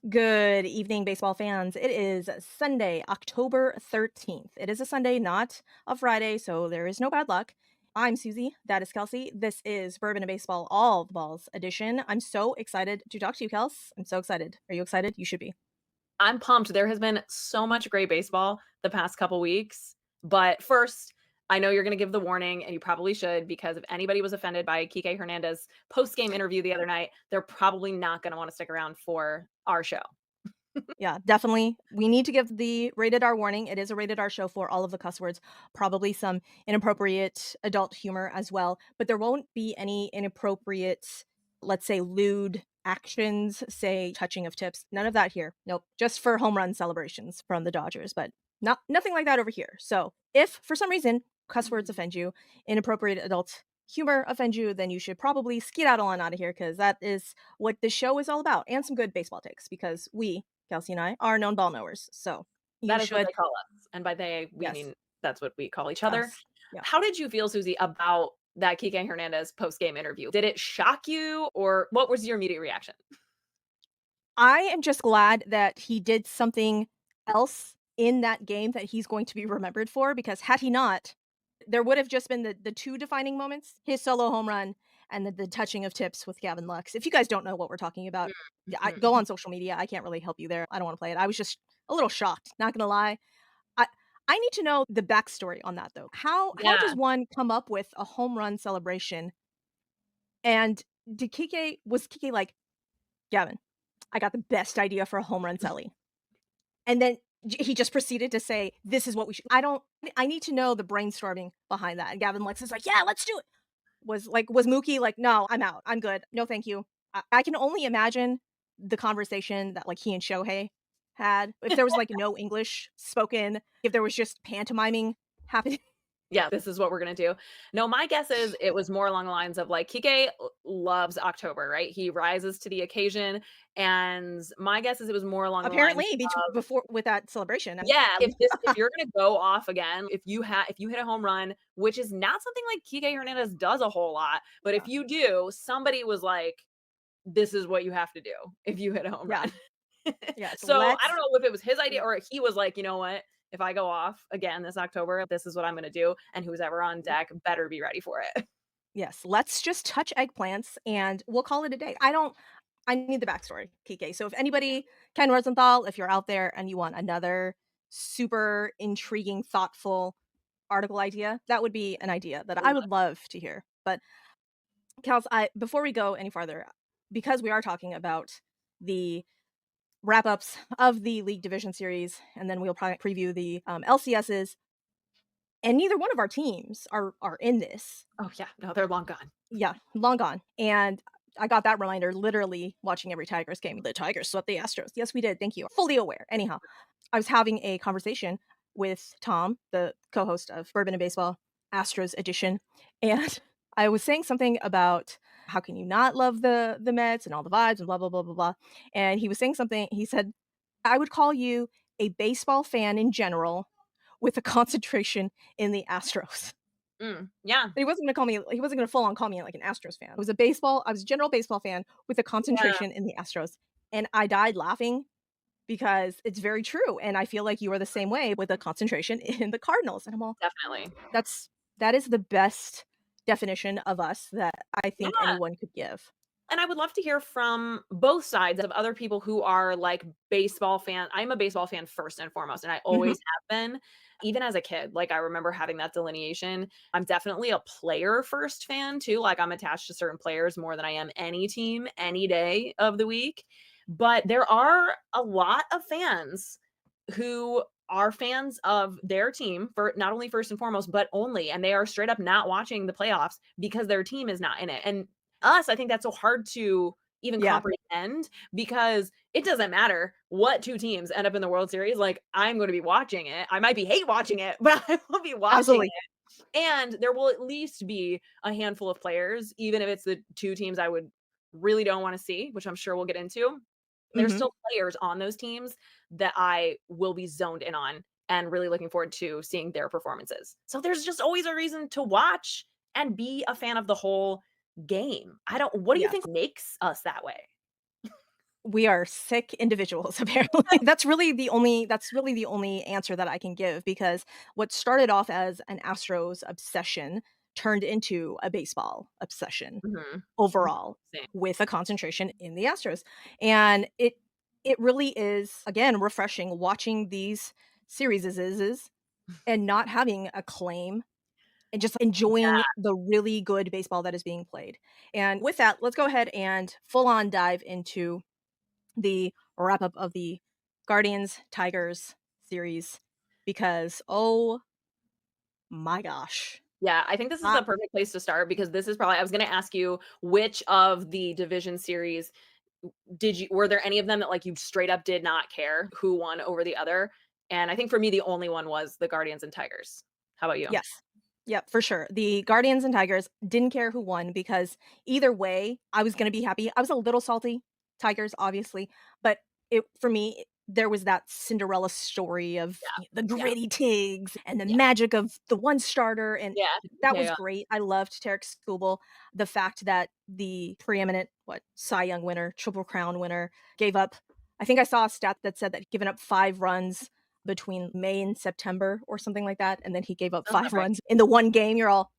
Good evening, baseball fans. It is Sunday, October 13th. It is a Sunday, not a Friday, so there is no bad luck. I'm Suzy. That is Kelsey. This is Bourbon and Baseball All the Balls edition. I'm so excited to talk to you, Kels. I'm so excited. Are you excited? You should be. I'm pumped. There has been so much great baseball the past couple weeks. But first, I know you're going to give the warning, and you probably should, because if anybody was offended by Kiké Hernandez post-game interview the other night, they're probably not going to want to stick around for our show. Yeah, definitely. We need to give the rated R warning. It is a rated R show for all of the cuss words, probably some inappropriate adult humor as well, but there won't be any inappropriate, let's say, lewd actions, say touching of tips. None of that here. Nope. Just for home run celebrations from the Dodgers, but nothing like that over here. So if for some reason cuss words offend you, inappropriate adult humor offend you, then you should probably skedaddle on out of here because that is what this show is all about. And some good baseball takes because we, Kelsey and I, are known ball knowers. So you That is what should, they call us. And by they, we yes, mean that's what we call each other. us. Yeah. How did you feel, Susie, about that Kiké Hernandez post-game interview? Did it shock you, or what was your immediate reaction? I am just glad that he did something else in that game that he's going to be remembered for because had he not, there would have just been the two defining moments, his solo home run and the touching of tips with Gavin Lux. If you guys don't know what we're talking about, go Mhm. on social media. I can't really help you there. I don't want to play it. I was just a little shocked, not gonna lie. I I need to know the backstory on that though. How Yeah. does one come up with a home run celebration? And was Kike like, Gavin, I got the best idea for a home run celly. And then he just proceeded to say, "This is what we should." I need to know the brainstorming behind that. And Gavin Lex is like, "Yeah, let's do it." Was Mookie like, "No, I'm out. I'm good. No, thank you." I can only imagine the conversation that like he and Shohei had. If there was like no English spoken, if there was just pantomiming happening. Yeah, this is what we're gonna do. No, my guess is it was more along the lines of like Kike loves October, right? He rises to the occasion, and my guess is it was more along the lines Apparently, of before with that celebration. yeah, if you're gonna go off again, if you hit a home run, which is not something like Kike Hernandez does a whole lot, but if Yeah. you do, somebody was like, "This is what you have to do if you hit a home Yeah. run." Yes. So, I don't Let's know if it was his idea or he was like, "You know what? If I go off again this October, this is what I'm gonna do, and who's ever on deck better be ready for it." Yes, let's just touch eggplants and we'll call it a day. I need the backstory, Kike. So if anybody, Ken Rosenthal, if you're out there and you want another super intriguing, thoughtful article idea, that would be an idea that I would love to hear. But Kels, I before we go any farther, because we are talking about the wrap ups of the League Division Series, and then we'll probably preview the LCSs, and neither one of our teams are in this. Oh, yeah. No, they're long gone. Yeah, long gone. And I got that reminder literally watching every Tigers game. The Tigers swept the Astros. Yes, we did. Thank you. Fully aware. Anyhow, I was having a conversation with Tom, the co-host of Bourbon and Baseball Astros edition, and I was saying something about how can you not love the Mets and all the vibes and blah blah blah blah blah. And he was saying something. He said, "I would call you a baseball fan in general with a concentration in the Astros." Yeah. He wasn't gonna full on call me like an Astros fan. I was a general baseball fan with a Yeah, concentration in the Astros, and I died laughing because it's very true, and I feel like you are the same way with a concentration in the Cardinals, and I'm all, definitely. that's that is the best definition of us that I think Yeah. anyone could give. And I would love to hear from both sides of other people who are like baseball fan. I'm a baseball fan first and foremost, and I Mhm. always have been, even as a kid. Like I remember having that delineation. I'm definitely a player first fan too. Like I'm attached to certain players more than I am any team any day of the week. But there are a lot of fans who are fans of their team for not only first and foremost, but only, and they are straight up not watching the playoffs because their team is not in it. And us, I think that's so hard to even Yeah, comprehend because it doesn't matter what 2 teams end up in the World Series, like, I'm gonna be watching it. I might be hate watching it, but I will be watching absolutely. it, and there will at least be a handful of players, even if it's the 2 teams I would really don't wanna see, which I'm sure we'll get into. There's Mhm. still players on those teams that I will be zoned in on and really looking forward to seeing their performances. So there's just always a reason to watch and be a fan of the whole game. I don't what do you Yes. think makes us that way? We are sick individuals, apparently. That's really the only answer that I can give, because what started off as an Astros obsession turned into a baseball obsession Mhm. overall, Same. with a concentration in the Astros. And it really is, again, refreshing watching these series and not having a claim and just enjoying Yeah. the really good baseball that is being played. And with that, let's go ahead and full on dive into the wrap up of the Guardians Tigers series, because oh my gosh. Yeah, I think this is I, the perfect place to start because this is probably I was gonna ask you which of the division series did you were there any of them that, like, you straight up did not care who won over the other? And I think for me, the only one was the Guardians and Tigers. How about you? yes. Yep, for sure. The Guardians and Tigers, didn't care who won, because either way, I was gonna be happy. I was a little salty, Tigers, obviously, but it for me, there was that Cinderella story of Yeah. the Yeah. gritty Tigs and the Yeah. magic of the one starter, and Yeah. that Yeah, was yeah. great. I loved Tarek Skubal. The fact that the preeminent, Cy Young winner, Triple Crown winner, gave up, I think I saw a stat that said that he'd given up 5 runs between May and September or something like that, and then he gave up Sounds about 5 right. runs in the one game. You're all,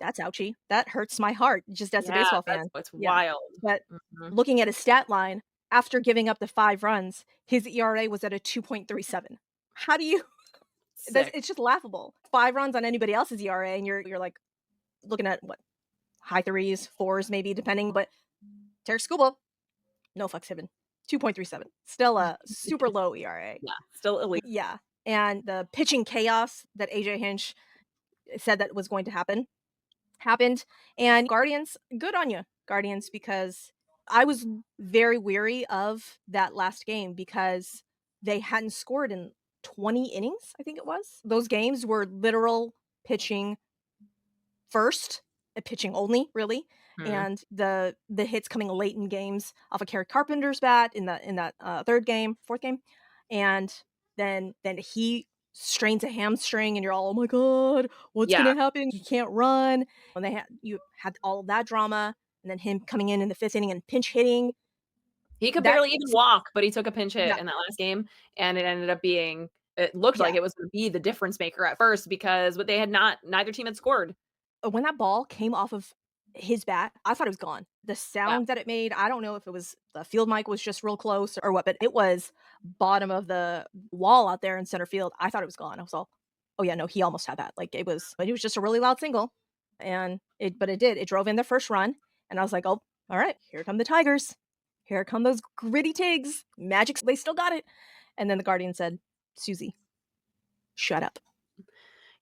"That's ouchy. That hurts my heart," just as a Yeah, baseball that's fan. what's Yeah. wild. But Mhm. looking at his stat line, after giving up the 5 runs, his ERA was at a 2.37. How do you that's Sick. it's just laughable. 5 runs on anybody else's ERA, and you're, like, looking at, high 3s, 4s maybe, depending, but Tarik Skubal, no fucks given. 2.37. Still a super low ERA. Yeah, still elite. Yeah, and the pitching chaos that AJ Hinch said that was going to happen, happened. And Guardians, good on you, Guardians, because I was very weary of that last game because they hadn't scored in 20 innings, I think it was. Those games were literal pitching first, pitching only, really. Mhm. And the hits coming late in games off of Kerry Carpenter's bat in that third game, fourth game, and then he strains a hamstring, and you're all, oh my god, what's Yeah, gonna happen? He can't run. And you had all of that drama, and then him coming in the fifth inning and pinch hitting. he could That barely even walk, but he took a pinch hit yeah in that last game, and it ended up being it looked like yeah. it was gonna be the difference maker at first because what they had not neither team had scored. When that ball came off of his bat, I thought it was gone. The Yeah. sound that it made, I don't know if it was the field mic was just real close or what, but it was bottom of the wall out there in center field. I thought it was gone. I was all, "Oh yeah, no, he almost had that." Like it was just a really loud single, and it did. It drove in the first run, and I was like, "Oh, all right, here come the Tigers. Here come those gritty Tigs. Magic, they still got it." And then the Guardian said, "Suzy, shut up.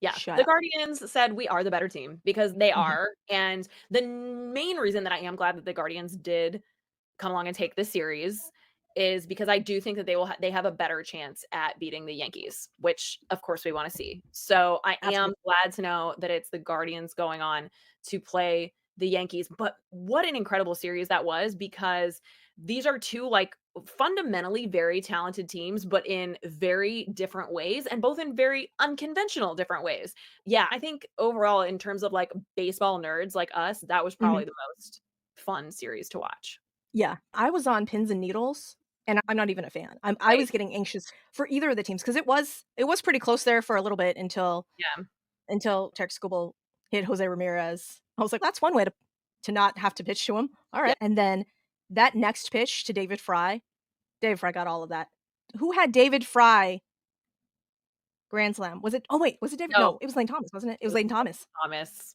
Yeah, Shut the up." Guardians said we are the better team because they Mhm. are, and the main reason that I am glad that the Guardians did come along and take this series is because I do think that they have a better chance at beating the Yankees, which of course we wanna see. So, I am Absolutely. glad to know that it's the Guardians going on to play the Yankees, but what an incredible series that was because these are 2, like, fundamentally very talented teams, but in very different ways and both in very unconventional different ways. Yeah, I think overall in terms of, like, baseball nerds like us, that was Mhm. probably the most fun series to watch. Yeah, I was on pins and needles, and I'm not even a fan. I Right. was getting anxious for either of the teams, because it was pretty close there for a little bit Yeah. until Tarik Skubal hit Jose Ramirez. I was like, "That's one way to not have to pitch to him. Yeah. Alright." And then that next pitch to David Fry got all of that. Who had David Fry grand slam? Was it, oh wait, was it David? No, No, it was Lane Thomas, wasn't it? It it was was Lane Thomas. Thomas.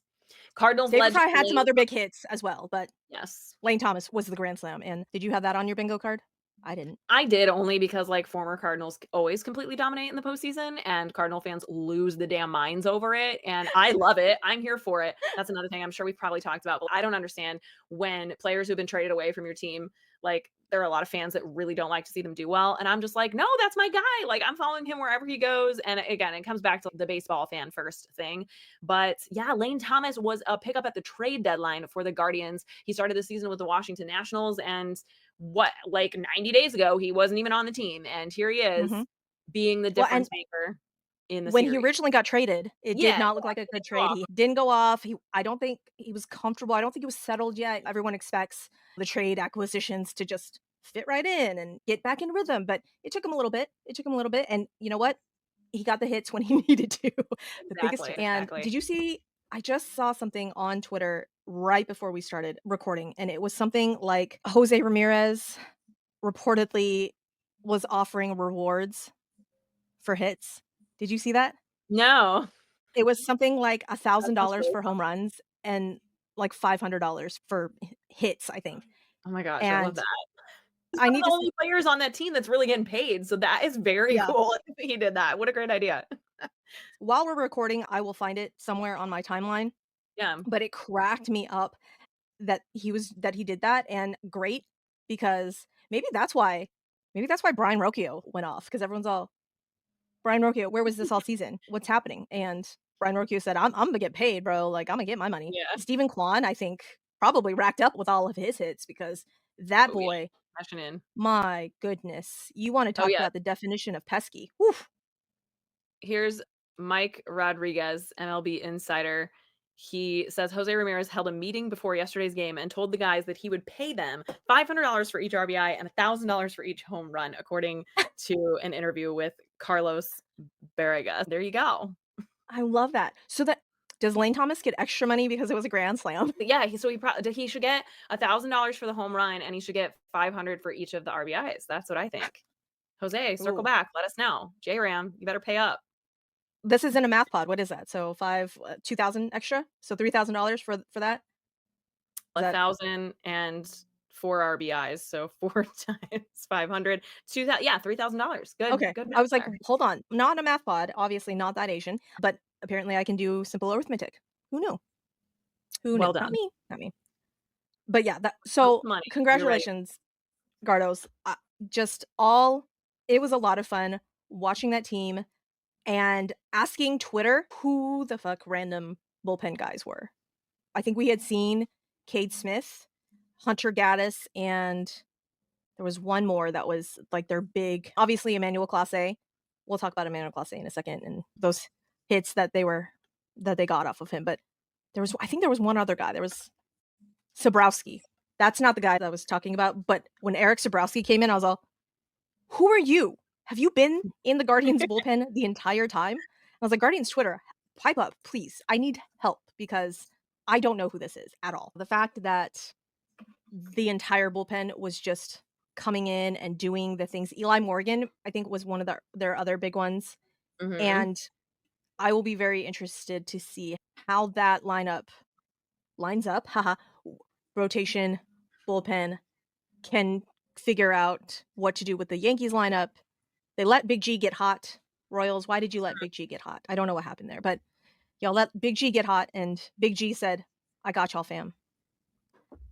Cardinals David legend Fry had some Lane other big Thomas. hits as well, but Yes. Lane Thomas was the grand slam. And did you have that on your bingo card? I didn't. I did only because, like, former Cardinals always completely dominate in the postseason, and Cardinal fans lose the damn minds over it, and I love it. I'm here for it. That's another thing I'm sure we've probably talked about, but I don't understand when players who've been traded away from your team, like, there are a lot of fans that really don't like to see them do well, and I'm just like, "No, that's my guy." Like, I'm following him wherever he goes, and again, it comes back to the baseball fan first thing. But yeah, Lane Thomas was a pickup at the trade deadline for the Guardians. He started the season with the Washington Nationals, and what, like 90 days ago, he wasn't even on the team. And here he is Mhm. being the Well, and difference maker in the when he series. originally got traded, it Yeah, did yeah, not look like a he good didn't go trade. off. He didn't go off. I don't think he was comfortable. I don't think he was settled yet. Everyone expects the trade acquisitions to just fit right in and get back in rhythm, but it took him a little bit. It took him a little bit, and you know what? He got the hits when he needed to. The biggest Exactly, and exactly. did you see I just saw something on Twitter right before we started recording, and it was something like Jose Ramirez reportedly was offering rewards for hits. Did you see that? No. It was something like That sounds $1,000 really for fun. home runs and like $500 for hits, I think. Oh my gosh, I love And that. He's I one of need the to only players on that team that's really getting paid, so that is very yeah. cool if he did that. What a great idea. While we're recording, I will find it somewhere on my timeline, Yeah. but it cracked me up that he did that, and great, because maybe that's why Brian Rocchio went off, because everyone's all, "Brian Rocchio, where was this all season? What's happening?" And Brian Rocchio said, I'm gonna get paid, bro, like, Imma get my money." Yeah. Stephen Kwan, I think, probably racked up with all of his hits because that Oh, yeah. boy, Cashing in. my goodness, you wanna Oh, talk yeah. about the definition of pesky. Whew. Here's Mike Rodriguez, MLB insider. He says Jose Ramirez held a meeting before yesterday's game and told the guys that he would pay them $500 for each RBI and $1,000 for each home run, according to an interview with Carlos Barrega. There you go. I love that. So that does Lane Thomas get extra money because it was a grand slam? But yeah, he should get $1,000 for the home run and he should get 500 for each of the RBIs. That's what I think. Jose, circle Ooh. back. Let us know. J-Ram, you better pay up. This isn't a math pod, what is that? So 2,000 extra? So $3,000 for that? Is that 1,000 and 4 RBIs, so 4 times 500, yeah, $3,000. Good okay. good I math was like, there. "Hold on, not a math pod, obviously not that Asian, but apparently I can do simple arithmetic." Who knew? Who knew? Well Not done. me, not me. But yeah, that Lots so of money. You're right. congratulations, Gardos. Just all it was a lot of fun watching that team and asking Twitter who the fuck random bullpen guys were. I think we had seen Cade Smith, Hunter Gaddis, and there was one more that was like their big obviously Emmanuel Clase. We'll talk about Emmanuel Clase in a second and those hits that they got off of him. But I think there was one other guy. There was Sabrowski. That's not the guy that I was talking about. But when Eric Sabrowski came in, I was all, who are you? Have you been in the Guardians bullpen the entire time? I was like, Guardians Twitter, pipe up, please. I need help because I don't know who this is at all. The fact that the entire bullpen was just coming in and doing the things. Eli Morgan, I think, was one of their other big ones. Mhm. And I will be very interested to see how that lineup lines up. Haha. Rotation, bullpen can figure out what to do with the Yankees lineup. They let Big G get hot. Royals, why did you let Big G get hot? I don't know what happened there, but y'all let Big G get hot, and Big G said, I got y'all, fam.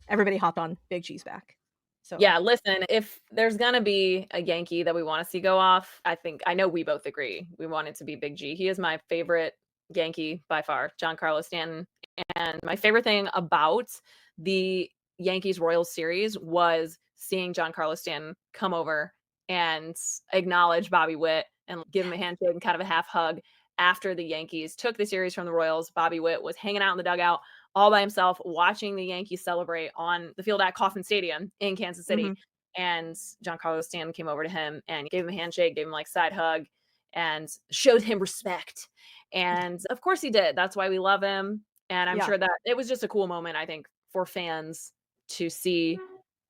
Everybody hopped on Big G's back. So, Yeah, listen, if there's gonna be a Yankee that we wanna see go off, I know we both agree. We want it to be Big G. He is my favorite Yankee by far, Giancarlo Stanton. And my favorite thing about the Yankees Royals series was seeing Giancarlo Stanton come over and acknowledge Bobby Witt and give him a handshake and kind of a half hug after the Yankees took the series from the Royals. Bobby Witt was hanging out in the dugout all by himself watching the Yankees celebrate on the field at Kauffman Stadium in Kansas City. mhm. And Giancarlo Stanton came over to him and gave him a handshake, gave him like side hug, and showed him respect. And of course he did. That's why we love him. And I'm Yeah, sure that it was just a cool moment, I think, for fans to see.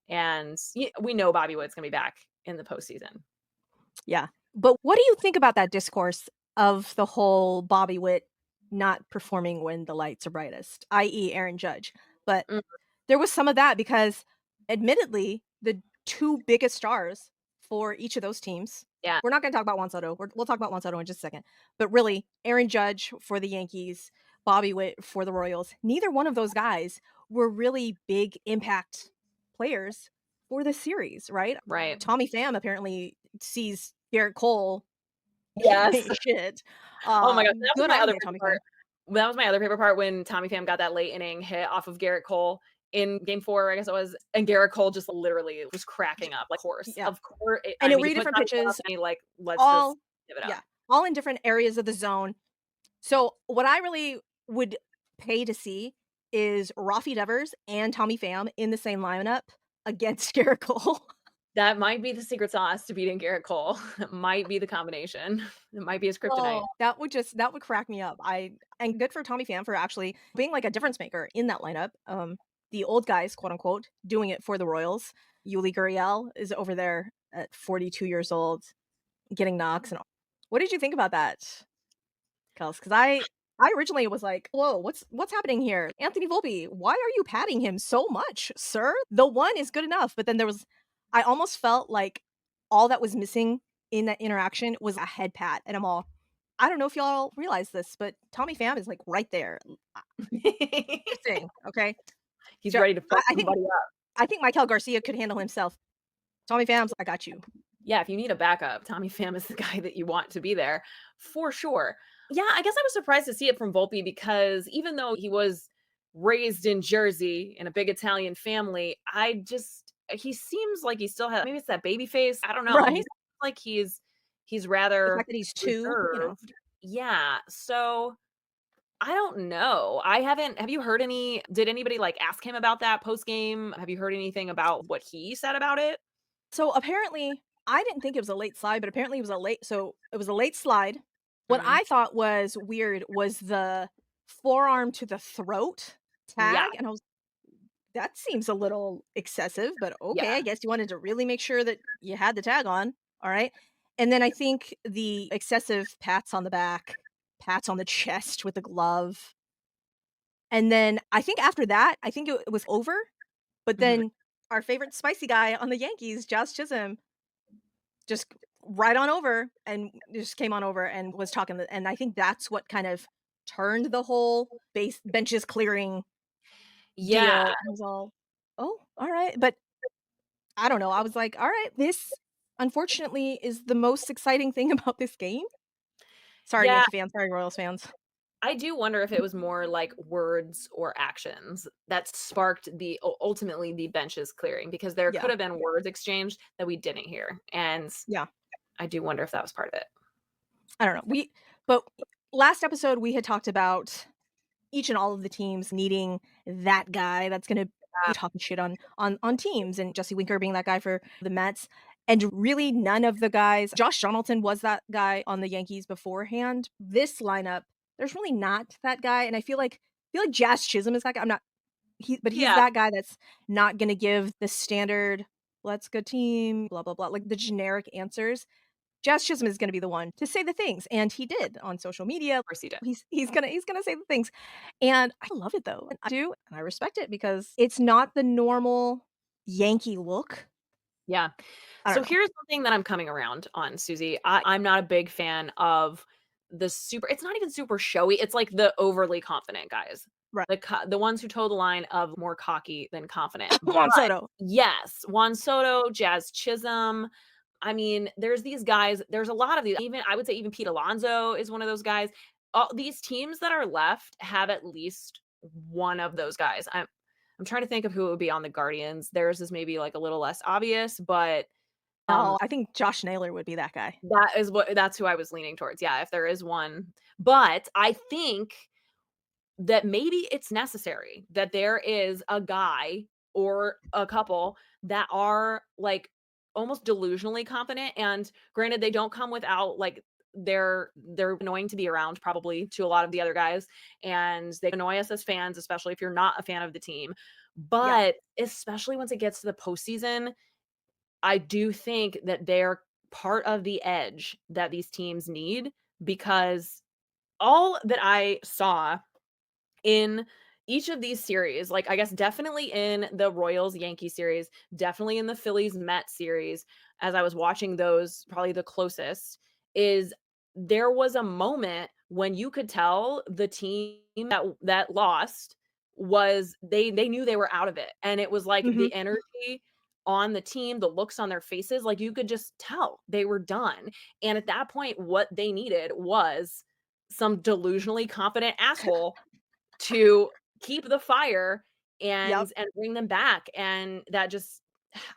And we know Bobby Wood's gonna be back in the postseason. yeah. But what do you think about that discourse of the whole Bobby Witt not performing when the lights are brightest, i.e., Aaron Judge? But Mm, there was some of that because, admittedly, the two biggest stars for each of those teams. yeah, We're not going to talk about Juan Soto. We'll talk about Juan Soto in just a second. But really, Aaron Judge for the Yankees, Bobby Witt for the Royals. Neither one of those guys were really big impact players for the series, right? right. Tommy Pham apparently sees Garrett Cole. Yes. Shit. Oh my gosh, that was Good my on other you, favorite Tommy part. Pham. That was my other favorite part when Tommy Pham got that late inning hit off of Garrett Cole in game 4, I guess it was, and Garrett Cole just literally was cracking up, like, horse. Yeah. Of course, And I it mean, he read put different Tommy Pham up pitches, and he, like, "Let's just all give it up." yeah, all in different areas of the zone. So what I really would pay to see is Rafi Devers and Tommy Pham in the same lineup against Garrett Cole. That might be the secret sauce to beating Garrett Cole. It might be the combination. It might be his kryptonite. Oh, that would crack me up. I and good for Tommy Pham for actually being like a difference maker in that lineup. The old guys, quote unquote, doing it for the Royals. Yuli Gurriel is over there at 42 years old, getting knocks and all. What did you think about that, Kels? Because I originally was like, "Whoa, what's happening here? Anthony Volpe, why are you patting him so much, sir? The one is good enough." But then I almost felt like all that was missing in that interaction was a head pat, and I'm all, I don't know if y'all realize this, but Tommy Pham is like right there. Just saying, okay. He's ready to fuck I think somebody up. Michael Garcia could handle himself. Tommy Pham's, I got you. Yeah, if you need a backup, Tommy Pham is the guy that you want to be there for sure. Yeah, I guess I was surprised to see it from Volpe because even though he was raised in Jersey in a big Italian family, he seems like he still has maybe it's that baby face. I don't know. He Right? seems like he's The rather fact that he's 2, reserved. Yeah. So I don't know. Have you heard did anybody like ask him about that post game? Have you heard anything about what he said about it? So apparently, I didn't think it was a late slide, but apparently it was a late slide. What Mhm. I thought was weird was the forearm to the throat Yeah. tag, and I was that seems a little excessive, but Yeah. okay, I guess you wanted to really make sure that you had the tag on. All right. And then I think the excessive pats on the back, pats on the chest with the glove. And then I think after that, I think it was over. But Mhm. then our favorite spicy guy on the Yankees, Josh Chisholm, just right on over and just came on over and was talking. And I think that's what kind of turned the whole benches clearing Yeah. deal. I was all, oh, all right. But I don't know, I was like, "All right, this unfortunately is the most exciting thing about this game." Sorry, Yeah, Yankee fans, sorry, Royals fans. I do wonder if it was more like words or actions that sparked ultimately the benches clearing because there could Yeah, have been words exchanged that we didn't hear, and yeah. I do wonder if that was part of it. I don't know, but last episode, we had talked about each and all of the teams needing that guy that's gonna be talking shit on teams, and Jesse Winker being that guy for the Mets, and really none of the guys Josh Donaldson was that guy on the Yankees beforehand. This lineup, there's really not that guy, and I feel like Jazz Chisholm is that guy. I'm not but he's Yeah, that guy that's not gonna give the standard, "Let's go team, blah, blah, blah," like, the generic answers. Jazz Chisholm is gonna be the one to say the things, and he did on social media. of course he did. He's gonna say the things, and I love it though, and I do, and I respect it because it's not the normal Yankee look. Yeah. I don't So know. here's something that I'm coming around on, Susie. I'm not a big fan of it's not even super showy. It's like the overly confident guys. Right. The ones who toe the line of more cocky than confident. Juan But Soto. yes, Juan Soto, Jazz Chisholm. I mean, there's these guys, there's a lot of these. Even I would say even Pete Alonso is one of those guys. All these teams that are left have at least one of those guys. I'm trying to think of who it would be on the Guardians. Theirs is maybe like a little less obvious, but No, I think Josh Naylor would be that guy. that's who I was leaning towards. Yeah, if there is one. But I think that maybe it's necessary that there is a guy or a couple that are like almost delusionally confident. And granted, they don't come without like they're annoying to be around probably to a lot of the other guys, and they annoy us as fans, especially if you're not a fan of the team. Yeah. But especially once it gets to the postseason, I do think that they're part of the edge that these teams need because all that I saw in each of these series, like I guess definitely in the Royals Yankee series, definitely in the Phillies Met series, as I was watching those, probably the closest, is there was a moment when you could tell the team that lost was they knew they were out of it. And it was like Mhm. the energy on the team, the looks on their faces, like you could just tell they were done. And at that point, what they needed was some delusionally confident asshole to keep the fire Yep. and bring them back, and that just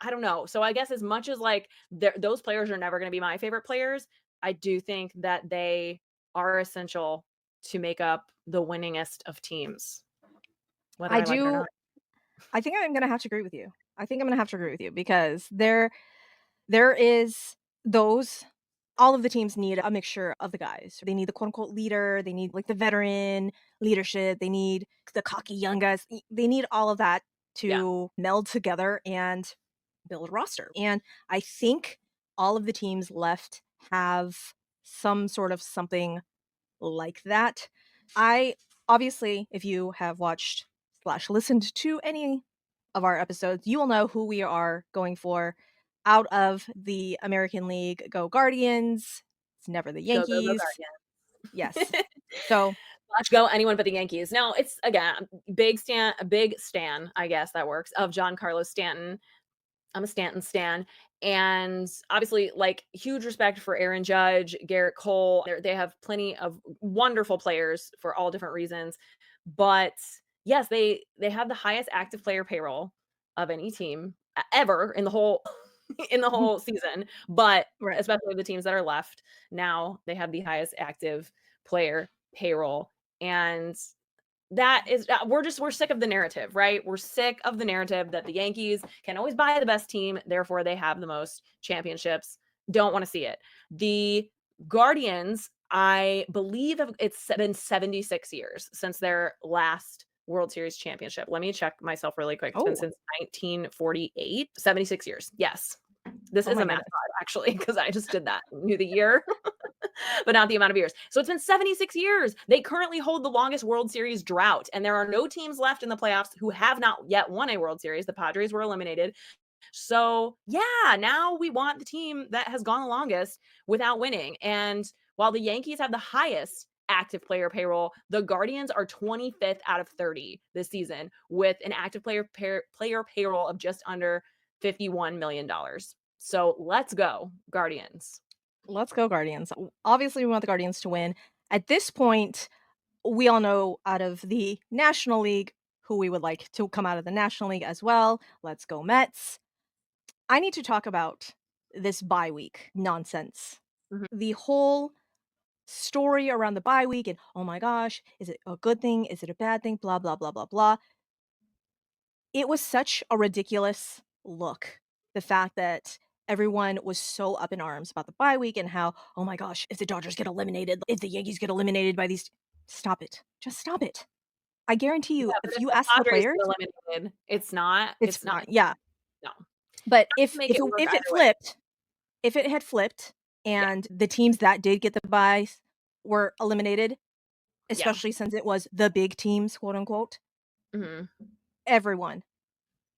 I don't know. So I guess as much as, like, those players are never gonna be my favorite players, I do think that they are essential to make up the winningest of teams, whether I I like it or do not. I think I'm gonna have to agree with you. I think I'm gonna have to agree with you because they're There is those all of the teams need a mixture of the guys. They need the quote unquote leader, they need like the veteran leadership, they need the cocky young guys. They need all of that Yeah. to meld together and build a roster. And I think all of the teams left have some sort of something like that. I obviously, if you have watched slash listened to any of our episodes, you will know who we are going for out of the American League. Go Guardians. It's never the Go, go, go, Yankees. Yes. Guardians. So, Let's go anyone but the Yankees. Now, it's again, a big stan, I guess that works, of John Carlos Stanton. I'm a Stanton stan. And obviously, like, huge respect for Aaron Judge, Garrett Cole. They have plenty of wonderful players for all different reasons. But yes, they have the highest active player payroll of any team ever in the whole in the whole season. But right. especially the teams that are left now, they have the highest active player payroll. And that is we're sick of the narrative, right? We're sick of the narrative that the Yankees can always buy the best team, therefore they have the most championships. Don't want to see it. The Guardians, I believe it's been 76 years since their last World Series championship. Let me check myself really quick. It's been Oh, since 1948. 76 years. Yes. This oh is my a math goodness. pod actually because I just did that. Knew the year. But not the amount of years. So it's been 76 years. They currently hold the longest World Series drought, and there are no teams left in the playoffs who have not yet won a World Series. The Padres were eliminated. So, yeah, now we want the team that has gone the longest without winning. And while the Yankees have the highest active player payroll, the Guardians are 25th out of 30 this season with an active player payroll of just under $51 million. So, let's go, Guardians. Let's go Guardians. Obviously, we want the Guardians to win. At this point, we all know out of the National League who we would like to come out of the National League as well. Let's go Mets. I need to talk about this bye week nonsense. Mhm. The whole story around the bye week and oh my gosh, is it a good thing? Is it a bad thing? Blah, blah, blah, blah, blah. It was such a ridiculous look. The fact that everyone was so up in arms about the bye week and how, oh my gosh, if the Dodgers get eliminated, if the Yankees get eliminated by these, stop it. Just stop it. I guarantee you, Yeah, but if if you the ask the Padres players, get eliminated, it's not it's it's not fine. Yeah. no. But Have to make it work if it either way. flipped, if it had flipped Yeah, and the teams that did get the buys were eliminated, yeah. especially since it was the big teams, quote unquote, Mhm. everyone,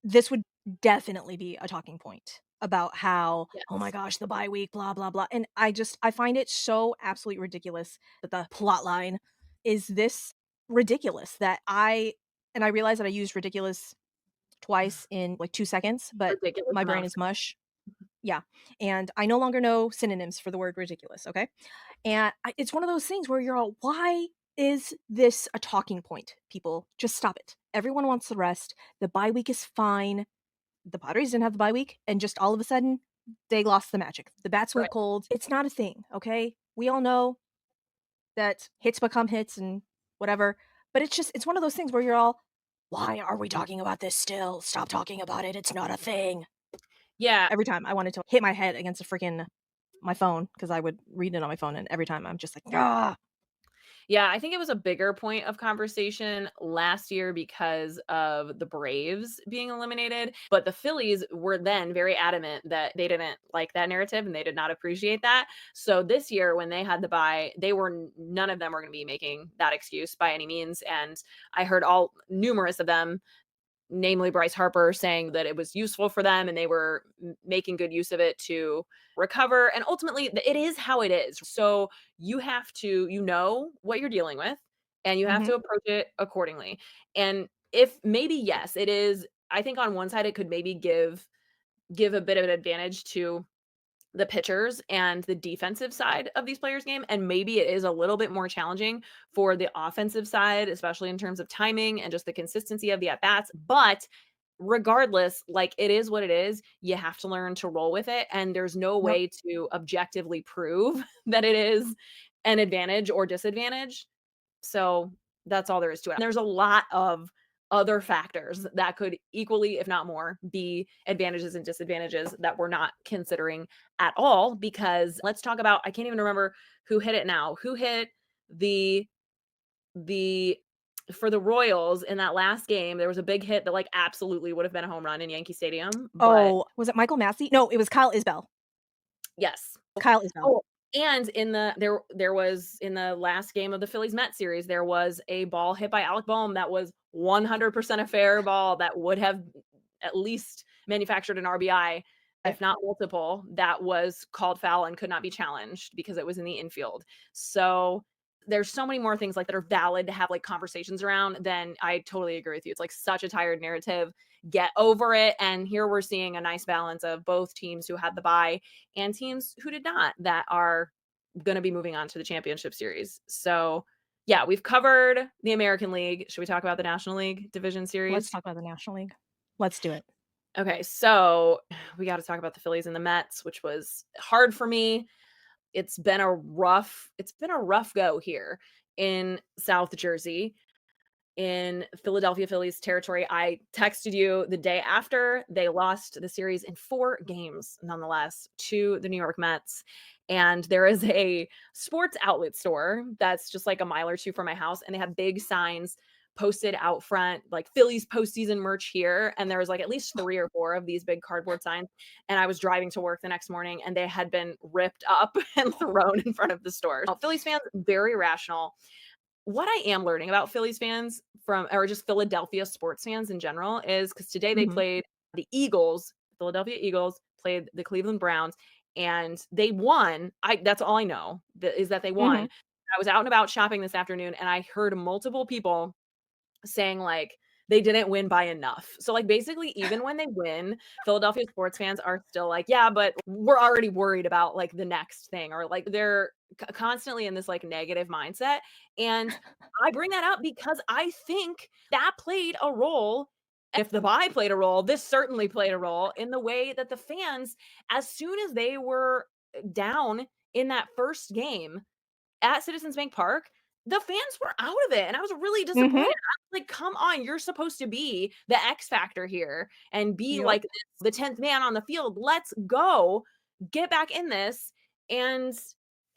this would definitely be a talking point about how, oh my Yes. gosh, the bye week, blah, blah, blah. And I find it so absolutely ridiculous that the plot line is this ridiculous that I realize that I used ridiculous twice in like 2 seconds, but Ridiculous my brain enough. is mush. Yeah. And I no longer know synonyms for the word ridiculous. Okay. And it's one of those things where you're all, why is this a talking point? People, just stop it. Everyone wants the rest. The bye week is fine. The Padres didn't have the bye week, and just all of a sudden, they lost the magic. The bats Right. went cold. It's not a thing, okay? We all know that hits become hits and whatever, but it's one of those things where you're all, why are we talking about this still? Stop talking about it. It's not a thing. Yeah, Every time I wanted to hit my head against a freaking my phone because I would read it on my phone, and every time I'm just like, ah. yeah, I think it was a bigger point of conversation last year because of the Braves being eliminated, but the Phillies were then very adamant that they didn't like that narrative and they did not appreciate that. So this year when they had the bye, they were none of them were going to be making that excuse by any means, and I heard all numerous of them, namely Bryce Harper, saying that it was useful for them and they were making good use of it to recover. And ultimately, it is how it is. So you have to, you know what you're dealing with, and you have Mhm. to approach it accordingly. And if maybe, yes, it is, I think on one side, it could maybe give a bit of an advantage to the pitchers and the defensive side of these players' game, and maybe it is a little bit more challenging for the offensive side, especially in terms of timing and just the consistency of the at bats. But regardless, like it is what it is. You have to learn to roll with it, and there's no Yep. way to objectively prove that it is an advantage or disadvantage. So that's all there is to it. And there's a lot of other factors that could equally, if not more, be advantages and disadvantages that we're not considering at all. Because let's talk about, I can't even remember who hit it now. Who hit the the for the Royals in that last game? There was a big hit that like absolutely would have been a home run in Yankee Stadium, but Oh, was it Michael Massey? No, it was Kyle Isbell. yes. Kyle Isbell. Oh, and in the there was in the last game of the Phillies Mets series, there was a ball hit by Alec Boehm that was 100% a fair ball that would have at least manufactured an RBI, Right. if not multiple, that was called foul and could not be challenged because it was in the infield. So there's so many more things like that are valid to have like conversations around. Then I totally agree with you. It's like such a tired narrative. Get over it. And here we're seeing a nice balance of both teams who had the bye and teams who did not that are going to be moving on to the championship series. So, yeah, we've covered the American League. Should we talk about the National League Division Let's Series? talk about the National League. Let's do it. Okay, so we got to talk about the Phillies and the Mets, which was hard for me. It's been a rough go here in South Jersey, in Philadelphia Phillies territory. I texted you the day after they lost the series in 4 games, nonetheless, to the New York Mets. And there is a sports outlet store that's just like a mile or two from my house, and they have big signs posted out front, like Phillies postseason merch here. And there was like at least 3 or 4 of these big cardboard signs. And I was driving to work the next morning, and they had been ripped up and thrown in front of the store. Phillies fans, very rational. What I am learning about Phillies fans from or just Philadelphia sports fans in general is because today they Mhm. played the Eagles, Philadelphia Eagles played the Cleveland Browns, and they won. That's all I know, is that they won. Mhm. I was out and about shopping this afternoon, and I heard multiple people saying, like, they didn't win by enough. So, like, basically, even when they win, Philadelphia sports fans are still like, "Yeah, but we're already worried about, like, the next thing," or, like, they're constantly in this, like, negative mindset, and I bring that up because I think that played a role. If the bye played a role, this certainly played a role in the way that the fans, as soon as they were down in that first game at Citizens Bank Park, the fans were out of it, and I was really Mhm. disappointed. I was like, "Come on, you're supposed to be the X factor here and be Yep. like this, the 10th man on the field. Let's go. Get back in this and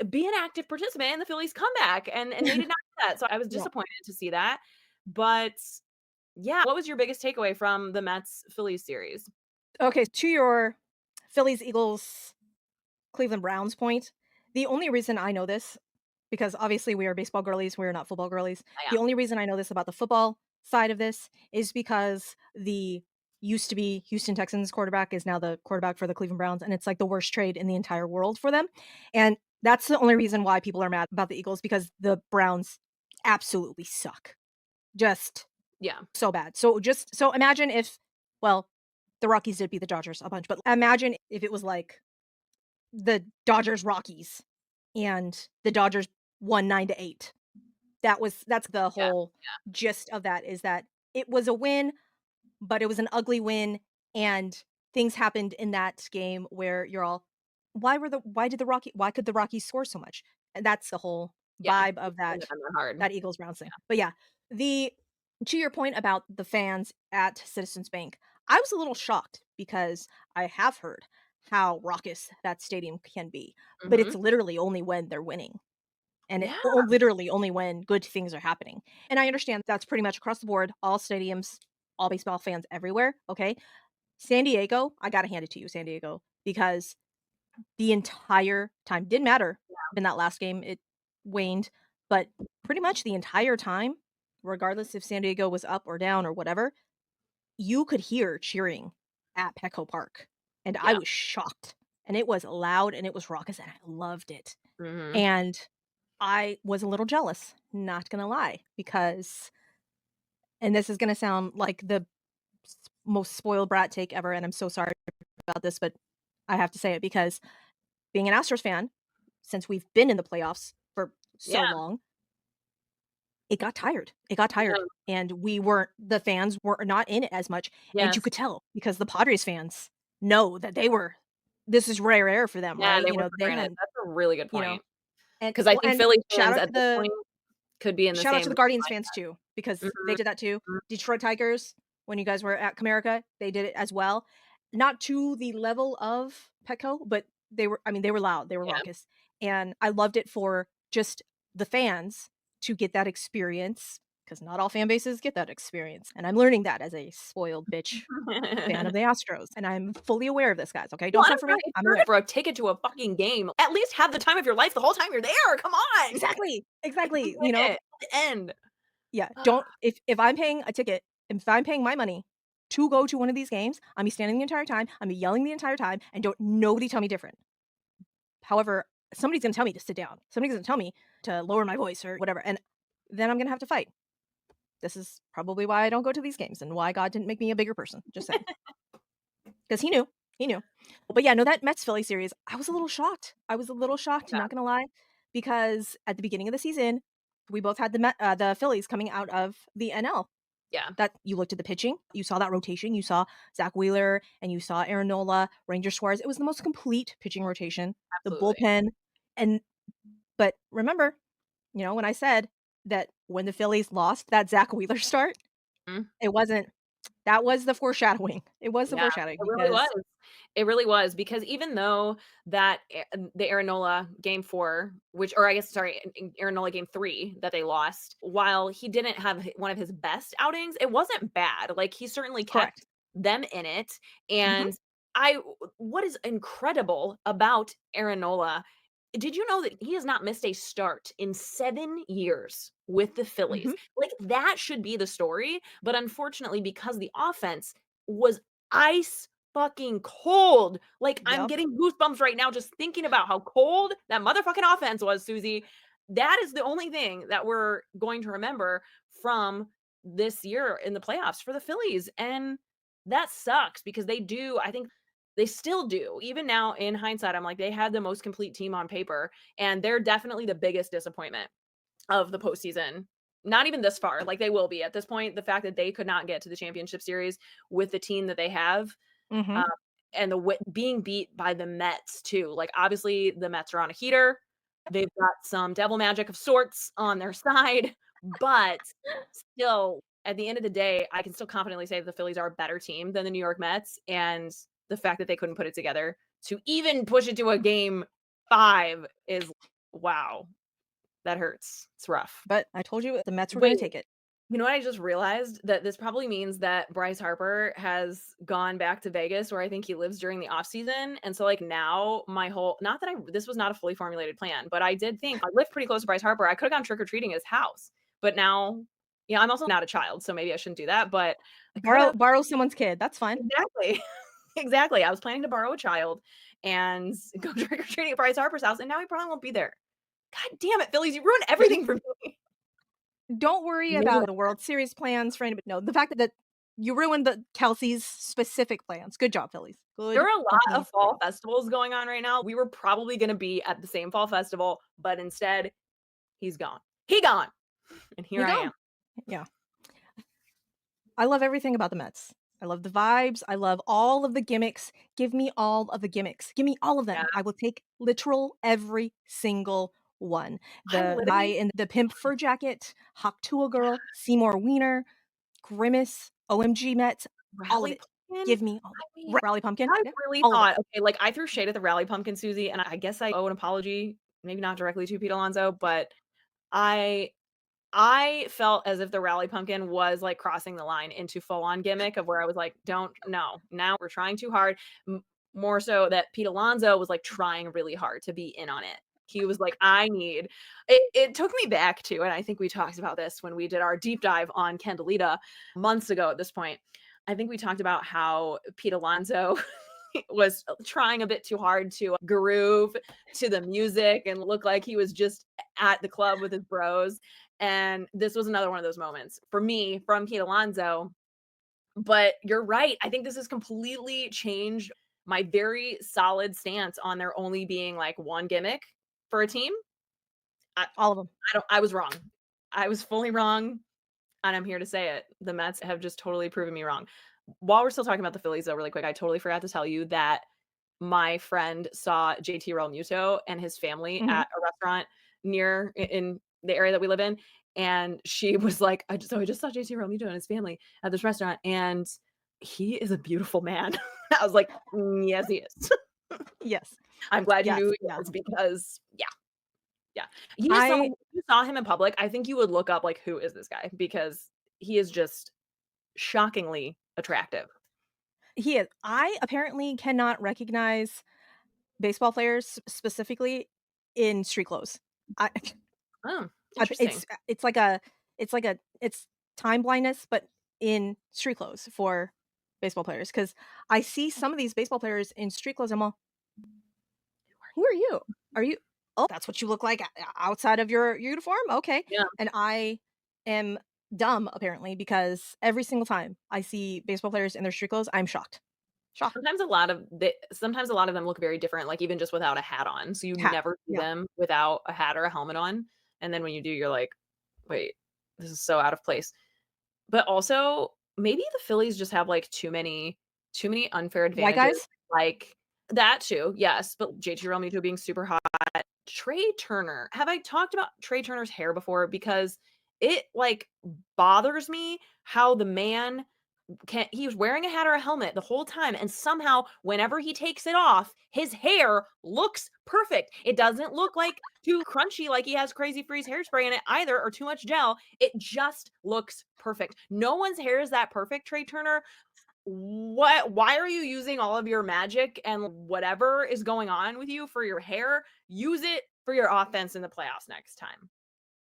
be an active participant in the Phillies comeback." And they did not do that, so I was Yep. disappointed to see that. But yeah, what was your biggest takeaway from the Mets Phillies series? Okay, to your Phillies, Eagles, Cleveland Browns point, the only reason I know this, because obviously we are baseball girlies, we are not football girlies. Yeah. The only reason I know this about the football side of this is because the used to be Houston Texans quarterback is now the quarterback for the Cleveland Browns, and it's like the worst trade in the entire world for them. And that's the only reason why people are mad about the Eagles because the Browns absolutely suck. Just Yeah. so bad. So imagine if, well, the Rockies did beat the Dodgers a bunch, but imagine if it was like the Dodgers Rockies and the Dodgers won 9-8. That's the Yeah. whole gist of that, is that it was a win, but it was an ugly win, and things happened in that game where you're all, why could the Rockies score so much? And that's the whole Yeah. vibe It's of gonna that end hard. Eagles Browns thing. But yeah, the to your point about the fans at Citizens Bank, I was a little shocked because I have heard how raucous that stadium can be, but it's Mhm. literally only when they're winning. And Yeah. literally only when good things are happening. And I understand that's pretty much across the board, all stadiums, all baseball fans everywhere, okay? San Diego, I gotta hand it to you, San Diego, because the entire time didn't matter in that last game, it waned, but pretty much the entire time, regardless if San Diego was up or down or whatever, you could hear cheering at Petco Park, and I Yeah. was shocked, and it was loud and it was raucous, and I loved it. Mhm. And I was a little jealous, not gonna lie, because, and this is gonna sound like the most spoiled brat take ever, and I'm so sorry about this, but I have to say it because being an Astros fan, since we've been in the playoffs for Yeah. so long, it got tired. It got tired, Yeah. and the fans were not in it as much, and you Yes. could tell because the Padres fans know that this is rare air for them, Yeah, right? they You were know, for they granted. hadn't, That's a really good you know, point. Because I think and Philly shout fans out at to this the point could be in the shout out to same the Guardians mindset. fans too. because they Mhm, did that too. mhm. Detroit Tigers, when you guys were at Comerica, they did it as well. Not to the level of Petco, but they were loud, they were Yeah, raucous, and I loved it for just the fans to get that experience, because not all fan bases get that experience, and I'm learning that as a spoiled bitch fan of the Astros, and I'm fully aware of this, guys, okay? Well, Don't I come don't for know, me, it's I'm worth aware. it for a ticket to a fucking game. At least have the time of your life the whole time you're there, come on! Exactly, Like, do exactly, it to the end. yeah, don't if I'm paying a ticket, if I'm paying my money to go to one of these games, I'm be standing the entire time, I'm be yelling the entire time, and don't nobody tell me different. However, somebody's gonna tell me to sit down. Somebody's gonna tell me to lower my voice or whatever, and then I'm gonna have to fight. This is probably why I don't go to these games and why God didn't make me a bigger person. Just saying. Because he knew. He knew. But yeah, no, that Mets Philly series, I was a little shocked. I was a little shocked, Yeah, not gonna lie, because at the beginning of the season, we both had the Phillies coming out of the NL. yeah, That you looked at the pitching, you saw that rotation, you saw Zach Wheeler and you saw Aaron Nola, Ranger Suarez. It was the most complete pitching rotation. The absolutely. bullpen, and but remember, when I said that when the Phillies lost that Zach Wheeler start, Mhm. it wasn't that was the foreshadowing. It was the Yeah, foreshadowing it really because was. It really was because even though the Aaron Nola game 4, which or I guess sorry, Aaron Nola game 3 that they lost, while he didn't have one of his best outings, it wasn't bad. Like he certainly kept correct. them in it. Mhm, And I what is incredible about Aaron Nola, did you know that he has not missed a start in 7 years with the Phillies? mhm, Like that should be the story, but unfortunately because the offense was ice fucking cold. Like, I'm yep, getting goosebumps right now just thinking about how cold that motherfucking offense was, Suzy. That is the only thing that we're going to remember from this year in the playoffs for the Phillies. And that sucks because they do, I think they still do. Even now in hindsight, I'm like, they had the most complete team on paper, and they're definitely the biggest disappointment of the postseason. Not even this far, like they will be at this point. The fact that they could not get to the championship series with the team that they have, mhm. um, and being beat by the Mets too. Like obviously the Mets are on a heater. They've got some devil magic of sorts on their side, but still, at the end of the day, I can still confidently say that the Phillies are a better team than the New York Mets, and the fact that they couldn't put it together to even push it to a game 5 is wow. That hurts. It's rough. But I told you the Mets were gonna Wait, take it. you know what I just realized? That this probably means that Bryce Harper has gone back to Vegas where I think he lives during the off season, and so, like, now my whole not that I this was not a fully formulated plan, but I did think I live pretty close to Bryce Harper. I could've gone trick or treating at his house, but now yeah, I'm also not a child, so maybe I shouldn't do that, but I Borrow could've borrow someone's kid, that's fine. exactly. Exactly. I was planning to borrow a child and go trick or treating at Bryce Harper's house, and now he probably won't be there. God damn it, Phillies, you ruined everything for me. Don't worry Maybe about the World Series plans for anybody no, the fact that you ruined the Kelsey's specific plans. Good job, Phillies. there Good are a lot fucking of fall job. festivals going on right now. We were probably gonna be at the same fall festival, but instead, he's gone. He gone, and here He I am. gone. Yeah. I love everything about the Mets. I love the vibes. I love all of the gimmicks. Give me all of the gimmicks. Give me all of Yeah, them. I will take literal every single one. I The guy literally in the pimp fur jacket, Hawk Tuah girl, Seymour Wiener, Grimace, OMG Mets, all of Rally it. Pumpkin? Give me all of I it. mean, Rally Pumpkin. I Yeah, really all of it. thought okay, like, I threw shade at the Rally Pumpkin, Susie, and I guess I owe an apology, maybe not directly to Pete Alonso, but I I felt as if the Rally Pumpkin was, like, crossing the line into full-on gimmick of where I was like, "Don't no, now we're trying too hard." More so that Pete Alonso was, like, trying really hard to be in on it. He was like, "I need" it took me back to and I think we talked about this when we did our deep dive on Candelita months ago at this point. I think we talked about how Pete Alonso was trying a bit too hard to groove to the music and look like he was just at the club with his bros. And this was another one of those moments for me from Pete Alonso. But you're right. I think this has completely changed my very solid stance on there only being like one gimmick for a team. I, All of them. I was wrong. I was fully wrong. And I'm here to say it. The Mets have just totally proven me wrong. While we're still talking about the Phillies, though, really quick, I totally forgot to tell you that my friend saw JT Realmuto and his family Mhm. at a restaurant near in the area that we live in, and she was like, I just saw JT Romito and his family at this restaurant, and he is a beautiful man." I was like, yes, he is." Yes. I'm glad you knew Yes, who he yeah. was because yeah. He is someone I if you saw him in public, I think you would look up, like, "Who is this guy?" Because he is just shockingly attractive. he is. I apparently cannot recognize baseball players specifically in street clothes. I Oh, I interesting. it's time blindness, but in street clothes for baseball players. Because I see some of these baseball players in street clothes, I'm all, "Who are you? Are you oh, that's what you look like outside of your uniform? Okay." Yeah. And I am dumb apparently because every single time I see baseball players in their street clothes, I'm shocked. Shocked. Sometimes a lot of them look very different, like, even just without a hat on, so you Hat. never see Yeah. them without a hat or a helmet on, and then when you do, you're like, "Wait, this is so out of place." But also, maybe the Phillies just have, like, too many unfair White advantages, guys? like that too, yes, but JT Realmuto being super hot. Trey Turner, have I talked about Trey Turner's hair before? Because it, like, bothers me how the man can he was wearing a hat or a helmet the whole time, and somehow whenever he takes it off, his hair looks perfect. It doesn't look like too crunchy like he has Crazy Freeze hairspray in it either or too much gel. It just looks perfect. No one's hair is that perfect, Trey Turner. What why are you using all of your magic and whatever is going on with you for your hair? Use it for your offense in the playoffs next time.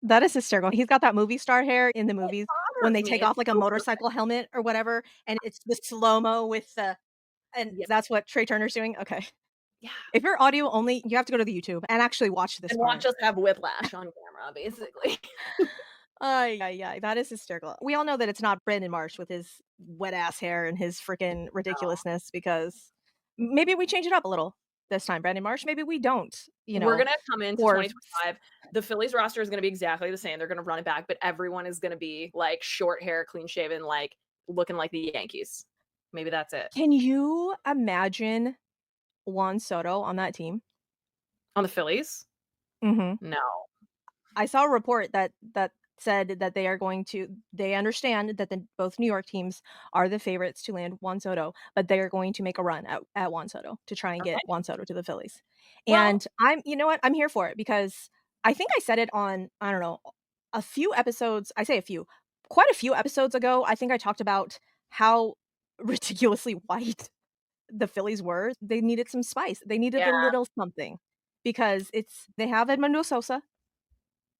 That is hysterical. He's got that movie star hair in the It movies when bothers they me. take It's off, like, a so perfect. motorcycle helmet or whatever, and it's the slow-mo with the and Yeah. that's what Trey Turner's doing? Okay. Yeah. If you're audio only, you have to go to the YouTube and actually watch this And watch part. us have whiplash on camera, basically. Ay, ay, that is hysterical. We all know that it's not Brandon Marsh with his wet ass hair and his freaking ridiculousness because maybe we change it up a little this time, Brandon Marsh. Maybe we don't, We're gonna come into for 2025, the Phillies roster is gonna be exactly the same, they're gonna run it back, but everyone is gonna be, like, short hair, clean shaven, like, looking like the Yankees. Maybe that's it. Can you imagine Juan Soto on that team? On the Phillies? Mhm. No. I saw a report that said that they understand that both New York teams are the favorites to land Juan Soto, but they are going to make a run at Juan Soto to try and get Okay. Juan Soto to the Phillies. Well, And I'm you know what? I'm here for it because I think I said it on, I don't know, a few episodes, I say a few, quite a few episodes ago, I think I talked about how ridiculously white the Phillies were. They needed some spice. They needed a yeah, little something because they have Edmundo Sosa.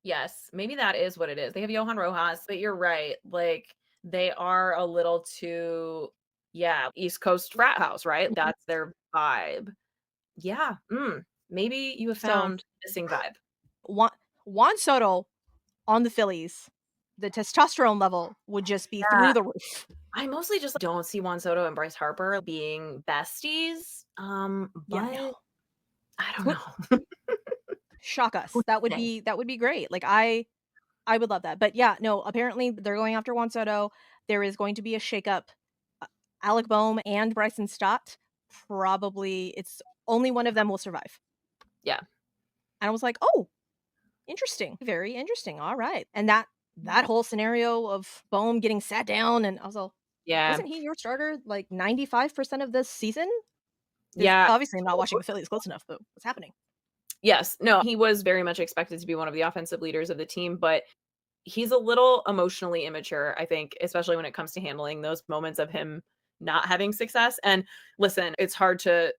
yes, maybe that is what it is. They have Johan Rojas, but you're right, like, they are a little too yeah, East Coast frat house, right? That's their vibe. Yeah, maybe you have So found missing vibe. Juan Juan Soto on the Phillies, the testosterone level would just be Yeah. through the roof. I mostly just don't see Juan Soto and Bryce Harper being besties, Yeah, no. but I don't Who know. shock Who's us. to say? That would be great. Like, I would love that. But yeah, no, apparently they're going after Juan Soto. There is going to be a shakeup. Uh, Alec Boehm and Bryson Stott, probably it's only one of them will survive. Yeah. And I was like, "Oh, interesting. Very interesting. Alright." And that whole scenario of Boehm getting sat down and I was all, Yeah. "Wasn't he your starter, like, 95% of this season?" 'Cause Yeah. obviously I'm not watching the Phillies close enough, but what's happening? Yes. No, he was very much expected to be one of the offensive leaders of the team, but he's a little emotionally immature, I think, especially when it comes to handling those moments of him not having success. And listen, it's hard to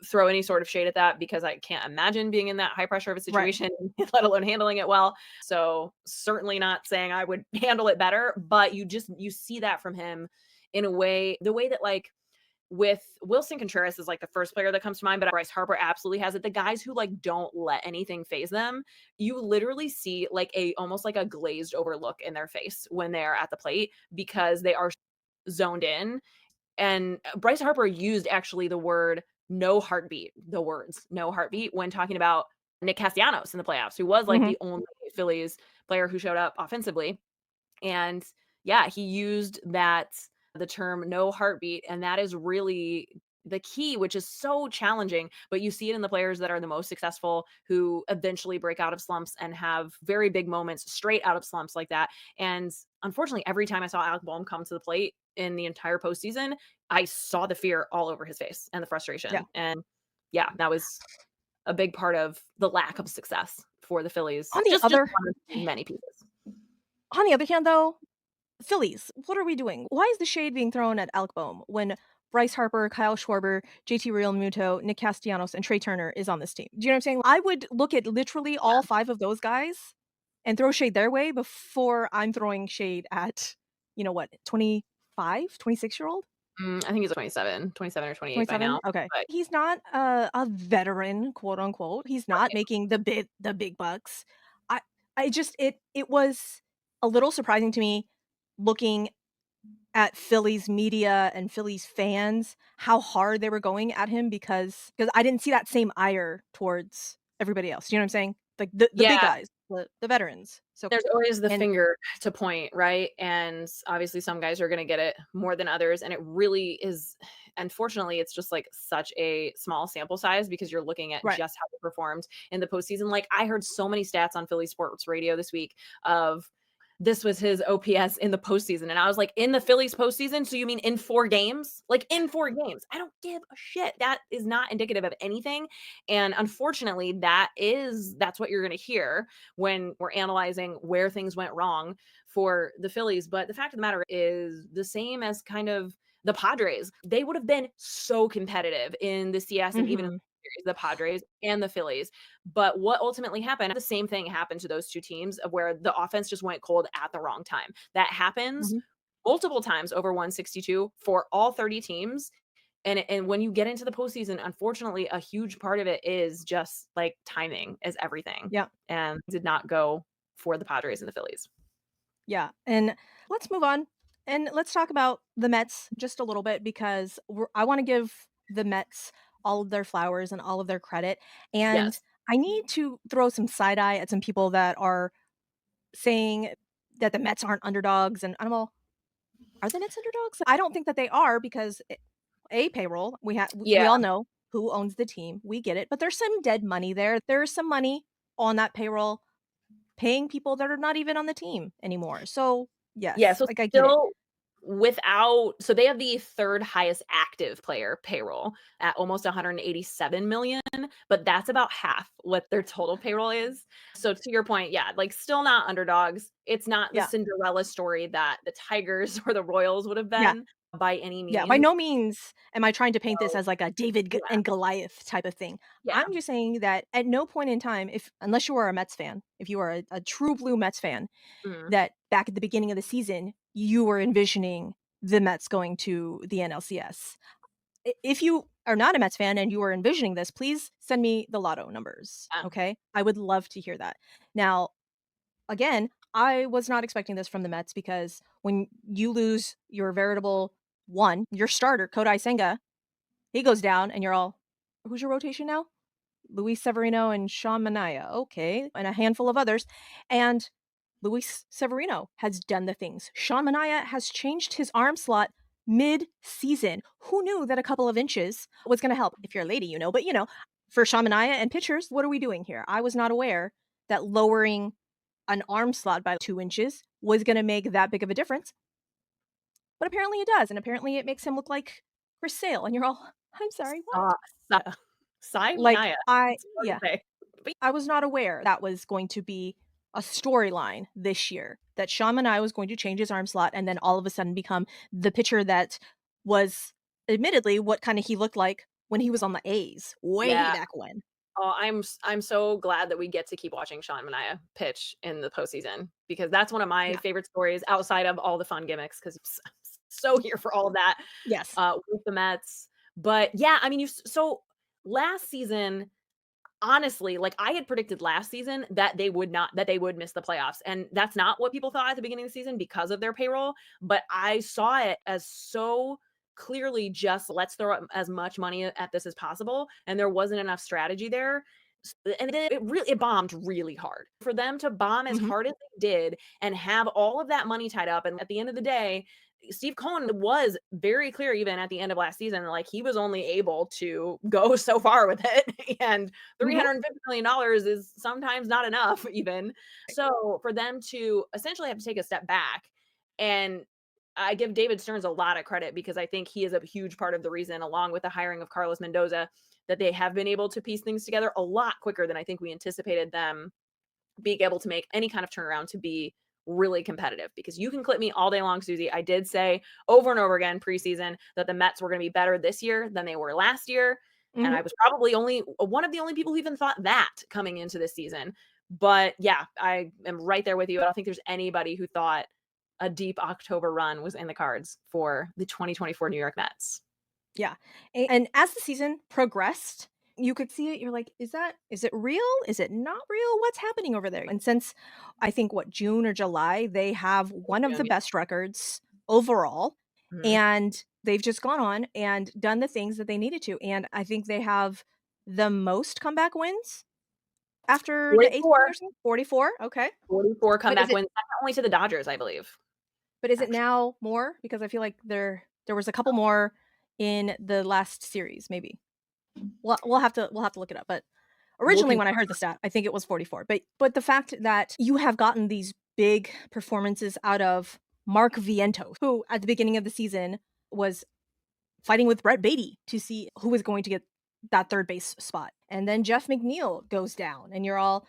throw any sort of shade at that because I can't imagine being in that high pressure of a Right. situation, let alone handling it well. So certainly not saying I would handle it better, but you see that from him in a way, the way that like with Wilson Contreras is like the first player that comes to mind, but Bryce Harper absolutely has it. The guys who like don't let anything phase them, you literally see like a almost like a glazed over look in their face when they're at the plate because they are zoned in. And Bryce Harper used actually the word no heartbeat, the words no heartbeat when talking about Nick Castellanos in the playoffs, who was like Mhm. the only Phillies player who showed up offensively. And yeah, he used that the term no heartbeat, and that is really the key, which is so challenging, but you see it in the players that are the most successful who eventually break out of slumps and have very big moments straight out of slumps like that. And unfortunately, every time I saw Alec Bohm come to the plate in the entire postseason, I saw the fear all over his face and the Yeah. frustration. And yeah, that was a big part of the lack of success for the Phillies. On the Just other one of many pieces. on the other hand, though, Phillies, what are we doing? Why is the shade being thrown at Alec Bohm when Bryce Harper, Kyle Schwarber, JT Realmuto, Nick Castellanos, and Trey Turner is on this team? Do you know what I'm saying? I would look at literally all 5 of those guys and throw shade their way before I'm throwing shade at, you know what, 25, 26-year-old? I think he's 27 or 28 by 27? now. Okay. But He's not a veteran, quote unquote. He's not right. making the big bucks. I I just it was a little surprising to me looking at Phillies media and Phillies fans, how hard they were going at him because I didn't see that same ire towards everybody else. You know what I'm saying? Like the big Yeah, guys, the veterans. So there's always the and finger to point, right? And obviously some guys are gonna get it more than others, and it really is unfortunately, it's just, like, such a small sample size because you're looking at right. just how they performed in the postseason. Like, I heard so many stats on Philly sports radio this week of this was his OPS in the postseason, and I was like, "In the Phillies postseason? So you mean in 4 games? Like, in 4 games? I don't give a shit. That is not indicative of anything." And unfortunately, that's what you're gonna hear when we're analyzing where things went wrong for the Phillies. But the fact of the matter is the same as kind of the Padres. They would have been so competitive in the CS and even in Mhm. the series, the Padres and the Phillies. But what ultimately happened, the same thing happened to those 2 teams of where the offense just went cold at the wrong time. That happens Mhm. multiple times over 162 for all 30 teams. And when you get into the postseason, unfortunately, a huge part of it is just like timing is everything, Yeah. and did not go for the Padres and the Phillies. Yeah. And let's move on and let's talk about the Mets just a little bit because I want to give the Mets all of their flowers and all of their credit. And Yes. I need to throw some side eye at some people that are saying that the Mets aren't underdogs. And I'm all, are the Mets underdogs? I don't think that they are because a payroll. We Yeah. all know who owns the team. We get it, but there's some dead money there. There's some money on that payroll paying people that are not even on the team anymore. So Yeah, yes, so like I get it. still without so they have the 3rd highest active player payroll at almost 187 million, but that's about half what their total payroll is. So to your point, yeah, like still not underdogs. It's not the Yeah, Cinderella story that the Tigers or the Royals would have yeah, been by any yeah. By means. no means am I trying to paint this So, as like a David yeah, and Goliath type of thing. yeah. I'm just saying that at no point in time, if unless you are a Mets fan, if you are a true blue Mets fan, Mhm. that back at the beginning of the season, you were envisioning the Mets going to the NLCS. If you are not a Mets fan and you are envisioning this, please send me the lotto numbers. Yeah. Okay. I would love to hear that. Now, again, I was not expecting this from the Mets because when you lose your veritable one, your starter, Kodai Senga, he goes down and you're all, who's your rotation now? Luis Severino and Sean Manaea. Okay. And a handful of others. And Luis Severino has done the things. Sean Manaea has changed his arm slot mid-season. Who knew that a couple of inches was going to help? If you're a lady, you know. But, for Sean Manaea and pitchers, what are we doing here? I was not aware that lowering an arm slot by 2 inches was gonna make that big of a difference, but apparently it does, and apparently it makes him look like Chris Sale, and you're all, "I'm sorry, Saw what?" Sa Sai Like, Minaya. I It's hard to yeah, say. But I was not aware that was going to be a storyline this year, that Sean Manaea was going to change his arm slot and then all of a sudden become the pitcher that was admittedly what kinda he looked like when he was on the A's way yeah. back when. Oh, I'm so glad that we get to keep watching Sean Manaea pitch in the postseason because that's one of my Yeah. favorite stories outside of all the fun gimmicks because I'm so here for all of that Yes. with the Mets. But yeah, I mean, so last season, honestly, like I had predicted last season that they would miss the playoffs, and that's not what people thought at the beginning of the season because of their payroll. But I saw it as so clearly just let's throw up as much money at this as possible, and there wasn't enough strategy there. And it bombed really hard for them to bomb as Mhm. hard as they did and have all of that money tied up. And at the end of the day, Steve Cohen was very clear even at the end of last season, like he was only able to go so far with it. And Mhm. $350 million is sometimes not enough, even. So for them to essentially have to take a step back, and I give David Stearns a lot of credit because I think he is a huge part of the reason, along with the hiring of Carlos Mendoza, that they have been able to piece things together a lot quicker than I think we anticipated them being able to make any kind of turnaround to be really competitive. Because you can clip me all day long, Suzy. I did say over and over again preseason that the Mets were going to be better this year than they were last year. And I Mhm. was probably only one of the only people who even thought that coming into this season. But yeah, I am right there with you. I don't think there's anybody who thought a deep October run was in the cards for the 2024 New York Mets. Yeah. And as the season progressed, you could see it. You're like, is it real? Is it not real? What's happening over there? And since I think what June or July, they have one of June, the yeah. best records overall. Mhm. And they've just gone on and done the things that they needed to. And I think they have the most comeback wins after the eighth 44, season. 44. Okay. 44 But is comeback it wins, second only to the Dodgers, I believe. but is it Actually. now more? Because I feel like there was a couple more in the last series, maybe. We'll have to look it up, but We'll originally when I confirm. heard the stat, I think it was 44, but the fact that you have gotten these big performances out of Mark Vientos, who at the beginning of the season was fighting with Brett Beatty to see who was going to get that third base spot, and then Jeff McNeil goes down, and you're all,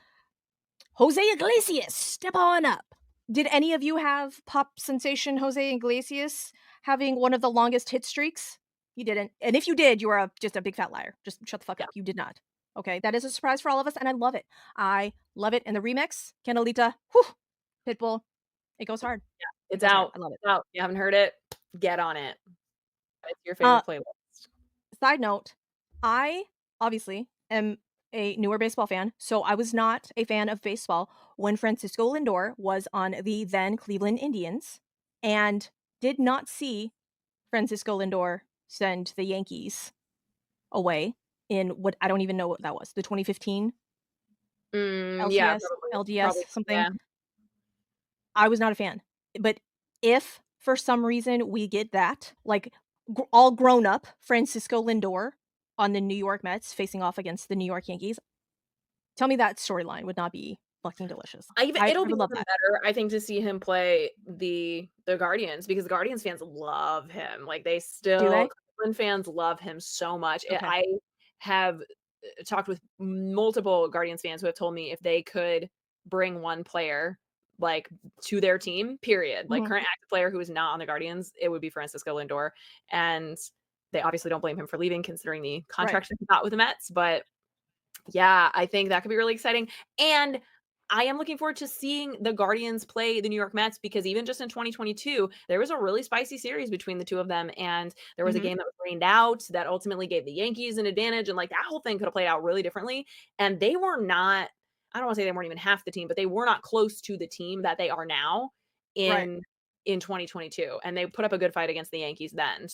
"Jose Iglesias, step on up." Did any of you have pop sensation Jose Iglesias having one of the longest hit streaks? You didn't. And if you did, you are just a big fat liar. Just shut the fuck Yeah, up. You did not. Okay. That is a surprise for all of us, and I love it. I love it. And the remix, Canelita, whew, Pitbull, it goes hard. It it's goes hard. out. I love it. It's out. You haven't heard it? Get on it. It's your Uh, favorite playlist. Side note, I obviously am a newer baseball fan, so I was not a fan of baseball when Francisco Lindor was on the then Cleveland Indians and did not see Francisco Lindor send the Yankees away in what I don't even know what that was, the 2015 Yeah, LCS, probably, LDS, something. yeah. I was not a fan. But if for some reason we get that, like all grown up Francisco Lindor on the New York Mets facing off against the New York Yankees, tell me that storyline would not be fucking delicious. I even I it'll be would love even that. better, I think, to see him play the Guardians, because the Guardians fans love him. Like, they Do still they? Cleveland fans love him so much. Okay. I have, talked with multiple Guardians fans who have told me if they could bring one player, like, to their team, period, like, Mhm. current active player who is not on the Guardians, it would be Francisco Lindor, and they obviously don't blame him for leaving considering the Right. contract that he got with the Mets, but yeah, I think that could be really exciting, and I am looking forward to seeing the Guardians play the New York Mets, because even just in 2022, there was a really spicy series between the 2 of them, and there was a Mhm. game that was rained out that ultimately gave the Yankees an advantage, and, like, that whole thing could have played out really differently, and they were not, I don't wanna say they weren't even half the team, but they were not close to the team that they are now Right. in 2022, and they put up a good fight against the Yankees then.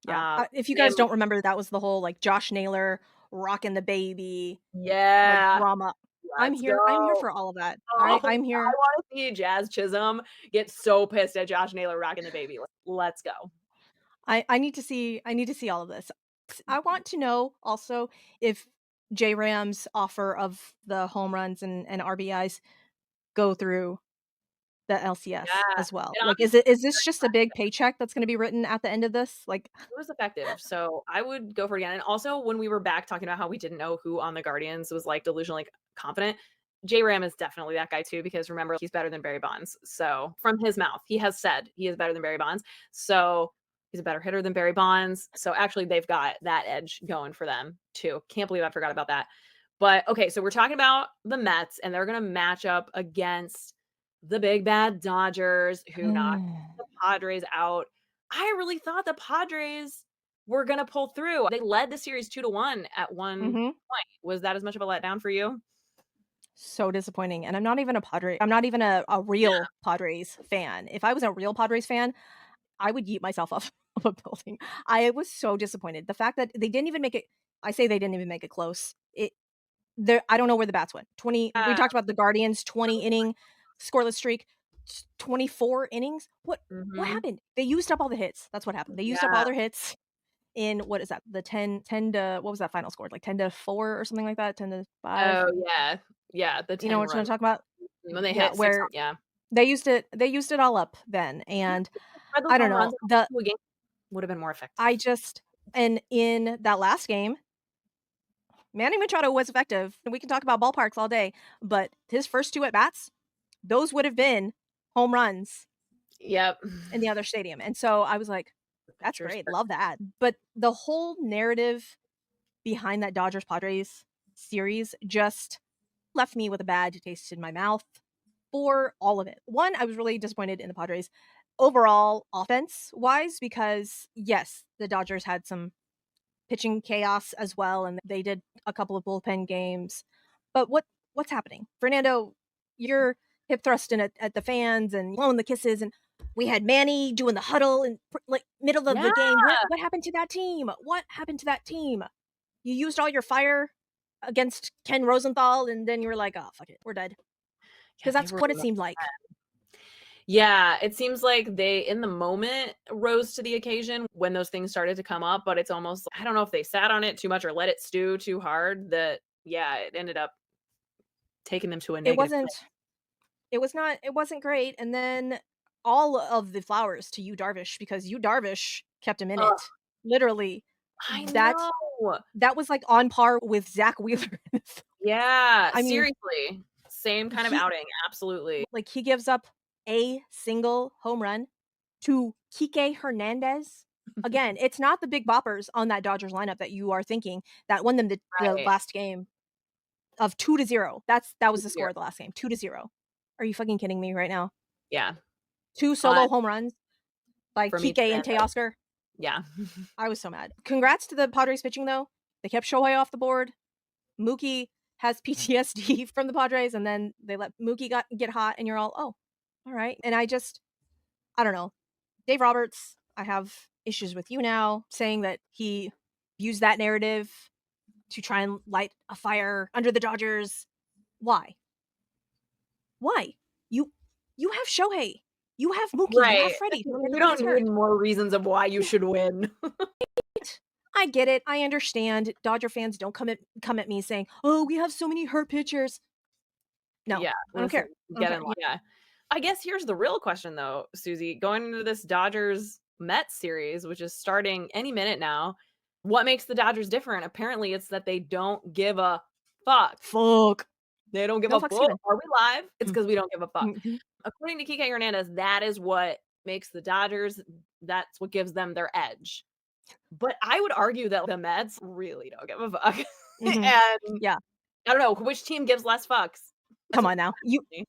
Yeah. If you I guys am don't remember, that was the whole, like, Josh Naylor rocking the baby, like, Yeah, drama. let's I'm here go. for all of that. Oh, I'm I here. wanna see Jazz Chisholm get so pissed at Josh Naylor rocking the baby. Like, let's go. I need to see all of this. I want to know also if J Ram's offer of the home runs and RBIs go through the LCS Yeah, as well. and Like, obviously is this just a big paycheck that's gonna be written at the end of this? Like, it was effective, so I would go for it again, and also when we were back talking about how we didn't know who on the Guardians was, like, delusionally confident, J-Ram is definitely that guy too, because remember, he's better than Barry Bonds, so from his mouth, he has said he is better than Barry Bonds, so he's a better hitter than Barry Bonds, so actually they've got that edge going for them too. Can't believe I forgot about that. But, okay, so we're talking about the Mets, and they're gonna match up against the big bad Dodgers, who knocked the Padres out. I really thought the Padres were gonna pull through. They led the series 2-1 at one mhm. point. Was that as much of a letdown for you? So disappointing, and I'm not even a real Padres fan. If I was a real Padres fan, I would yeet myself off of a building. I was so disappointed. The fact that they didn't even make it I say they didn't even make it close. I don't know where the bats went. 20 we Yeah, talked about the Guardians 20 inning scoreless streak. 24 innings. What Mhm. happened? They used up all the hits. That's what happened. They used up all Yeah. their hits in what is that? The 10 to what was that final score? Like 10-4 or something like that? 10-5? Oh, yeah. Yeah, the You know 10 what I'm run. talking about? When they Yeah, hit 6 where yeah. they used it all up then, Yeah, and spread those I don't home know. runs out to a game would have been more effective. I just and in that last game, Manny Machado was effective, and we can talk about ballparks all day, but his first 2 at bats, those would have been home runs Yep. in the other stadium, and so I was like, The "That's pitcher's great, hurt. love that." But the whole narrative behind that Dodgers-Padres series just left me with a bad taste in my mouth for all of it. One, I was really disappointed in the Padres overall offense-wise because, yes, the Dodgers had some pitching chaos as well, and they did a couple of bullpen games. But what's happening? Fernando, you're hip thrusting at the fans and blowing the kisses, and we had Manny doing the huddle and like middle of Yeah! the game. What happened to that team? What happened to that team? You used all your fire against Ken Rosenthal, and then you were like, "Oh, fuck it, we're dead." Yeah, Because they that's were what it seemed like. Yeah, it seems like they, in the moment, rose to the occasion when those things started to come up, but it's almost I don't know if they sat on it too much or let it stew too hard that, yeah, it ended up taking them to a It negative wasn't place. it wasn't great, and then all of the flowers to Yu Darvish because Yu Darvish kept him in Ugh, it. Literally, I that know. that was, like, on par with Zach Wheeler. Yeah, I mean, seriously. Same kind of he outing, absolutely. he gives up a single home run to Kiké Hernández. Again, it's not the big boppers on that Dodgers lineup that you are thinking that won them the Right. last game of 2-0. That was the 2-0. score of the last game, 2-0. Are you fucking kidding me right now? Yeah. 2 On solo home runs by from each Kiké and Hernandez. Teoscar. Yeah. I was so mad. Congrats to the Padres pitching though. They kept Shohei off the board. Mookie has PTSD from the Padres, and then they let Mookie get hot, and you're all right. And I don't know. Dave Roberts, I have issues with you now, saying that he used that narrative to try and light a fire under the Dodgers. Why? Why? You you have Shohei. You have Mookie. You have Right. Freddie. We Nobody's don't need hurt. more reasons of why you should win. I get it. I understand. Dodger fans don't come at me saying, "Oh, we have so many hurt pitchers." No, Yeah, I don't listen, care. I don't get care. in line. Yeah. I guess here's the real question though, Suzy. Going into this Dodgers Mets series, which is starting any minute now, what makes the Dodgers different? Apparently, it's that they don't give a fuck. Fuck. They don't give No a fucks fuck. given. Are we live? It's because we don't give a fuck. Mhm. According to Kiké Hernandez, that is what makes the Dodgers, that's what gives them their edge. But I would argue that the Mets really don't give a fuck. Mhm. And Yeah. I don't know which team gives less fucks. That's Come what on now. me.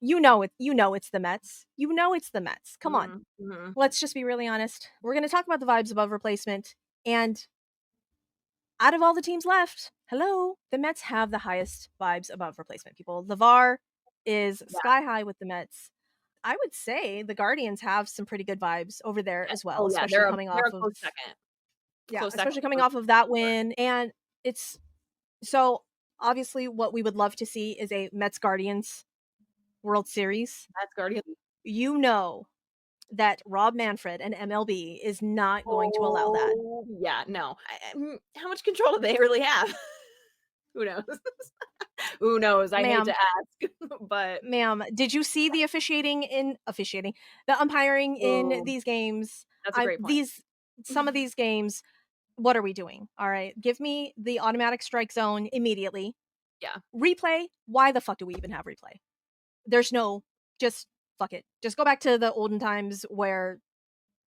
You know it's the Mets. You know it's the Mets. Come on. Mhm, mhm. Let's just be really honest. We're going to talk about the vibes above replacement, and out of all the teams left, hello, the Mets have the highest vibes above replacement people. The VAR is Yeah. sky high with the Mets. I would say the Guardians have some pretty good vibes over there as well, Oh, yeah, especially they're a close second. yeah, Close second especially coming for off of that sure. win. And it's so obviously what we would love to see is a Mets Guardians World Series. That's Guardian. You know that Rob Manfred and MLB is not going to allow that. Oh, yeah, no. How much control do they really have? Who knows? Who knows? I hate to Ma'am, ask, but ma'am, did you see the the umpiring in oh, these games? that's a I great point. these some of these games, what are we doing? All right, give me the automatic strike zone immediately. Yeah. Replay, why the fuck do we even have replay? There's no just fuck it. Just go back to the olden times where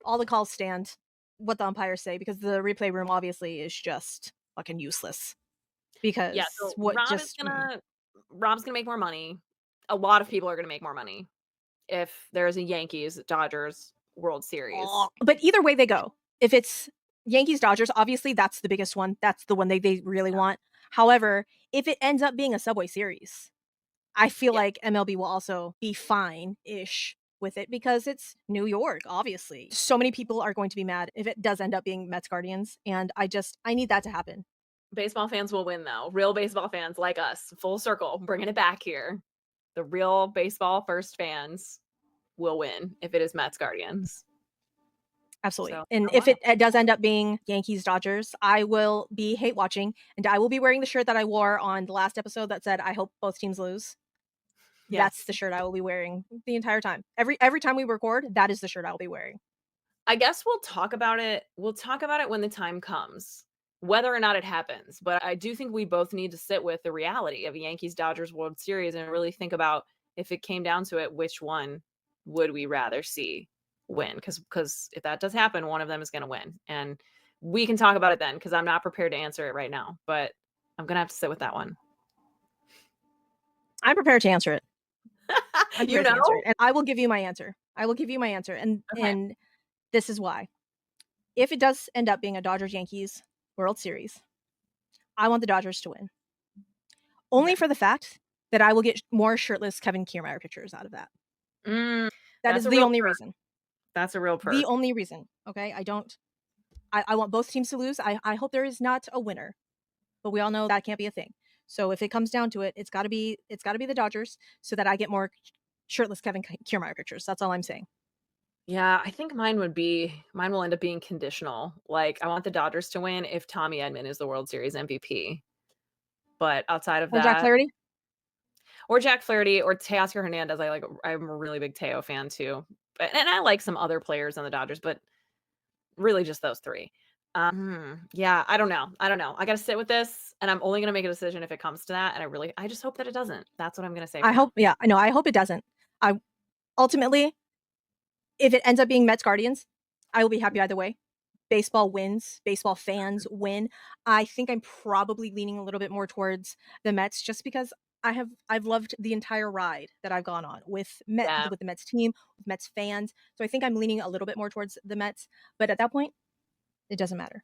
all the calls stand, what the umpires say, because the replay room obviously is just fucking useless. Yeah, Because so what just Rob's gonna make more money. A lot of people are gonna make more money if there's a Yankees Dodgers World Series. but either way they go. If it's Yankees Dodgers, obviously that's the biggest one. That's the one they really want. However, if it ends up being a Subway Series, I feel Yeah. like MLB will also be fine-ish with it because it's New York, obviously. So many people are going to be mad if it does end up being Mets Guardians, and I need that to happen. Baseball fans will win though. Real baseball fans like us, full circle, bringing it back here. The real baseball first fans. will win if it is Mets Guardians. Absolutely. So And oh, if wow. it does end up being Yankees Dodgers, I will be hate watching, and I will be wearing the shirt that I wore on the last episode that said, "I hope both teams lose." That's Yes. the shirt I will be wearing the entire time. Every time we record, that is the shirt I'll be wearing. I guess we'll talk about it. We'll talk about it when the time comes, whether or not it happens. But I do think we both need to sit with the reality of a Yankees Dodgers World Series and really think about, if it came down to it, which one would we rather see win? Because if that does happen, one of them is going to win, and we can talk about it then. Because I'm not prepared to answer it right now, but I'm gonna have to sit with that one. I'm prepared to answer it. I'm You prepared to answer it, know? and I will give you my answer. I will give you my answer, Okay. and this is why. If it does end up being a Dodgers Yankees World Series, I want the Dodgers to win. Only Okay. for the fact that I will get more shirtless Kevin Kiermaier pictures out of that. Mm, That that's is a the real only perk. reason. That's a real The perk. only reason. Okay? I want both teams to lose. I hope there is not a winner, but we all know that can't be a thing. So if it comes down to it, it's gotta be the Dodgers so that I get more shirtless Kevin Kiermaier pictures. That's all I'm saying. Yeah, I think mine will end up being conditional. Like, I want the Dodgers to win if Tommy Edman is the World Series MVP. But outside of Or Jack that, Flaherty? or Jack Flaherty or Teoscar Hernandez, I'm a really big Teo fan too. And I like some other players on the Dodgers, but really just those 3. Yeah, I don't know. I don't know. I gotta sit with this, and I'm only gonna make a decision if it comes to that, and I just hope that it doesn't. That's what I'm gonna say I for now. hope yeah, I know, I hope it doesn't. I ultimately, if it ends up being Mets Guardians, I will be happy either way. Baseball wins, baseball fans win. I think I'm probably leaning a little bit more towards the Mets just because I've loved the entire ride that I've gone on Yeah. with the Mets team, with Mets fans. So I think I'm leaning a little bit more towards the Mets, but at that point, it doesn't matter.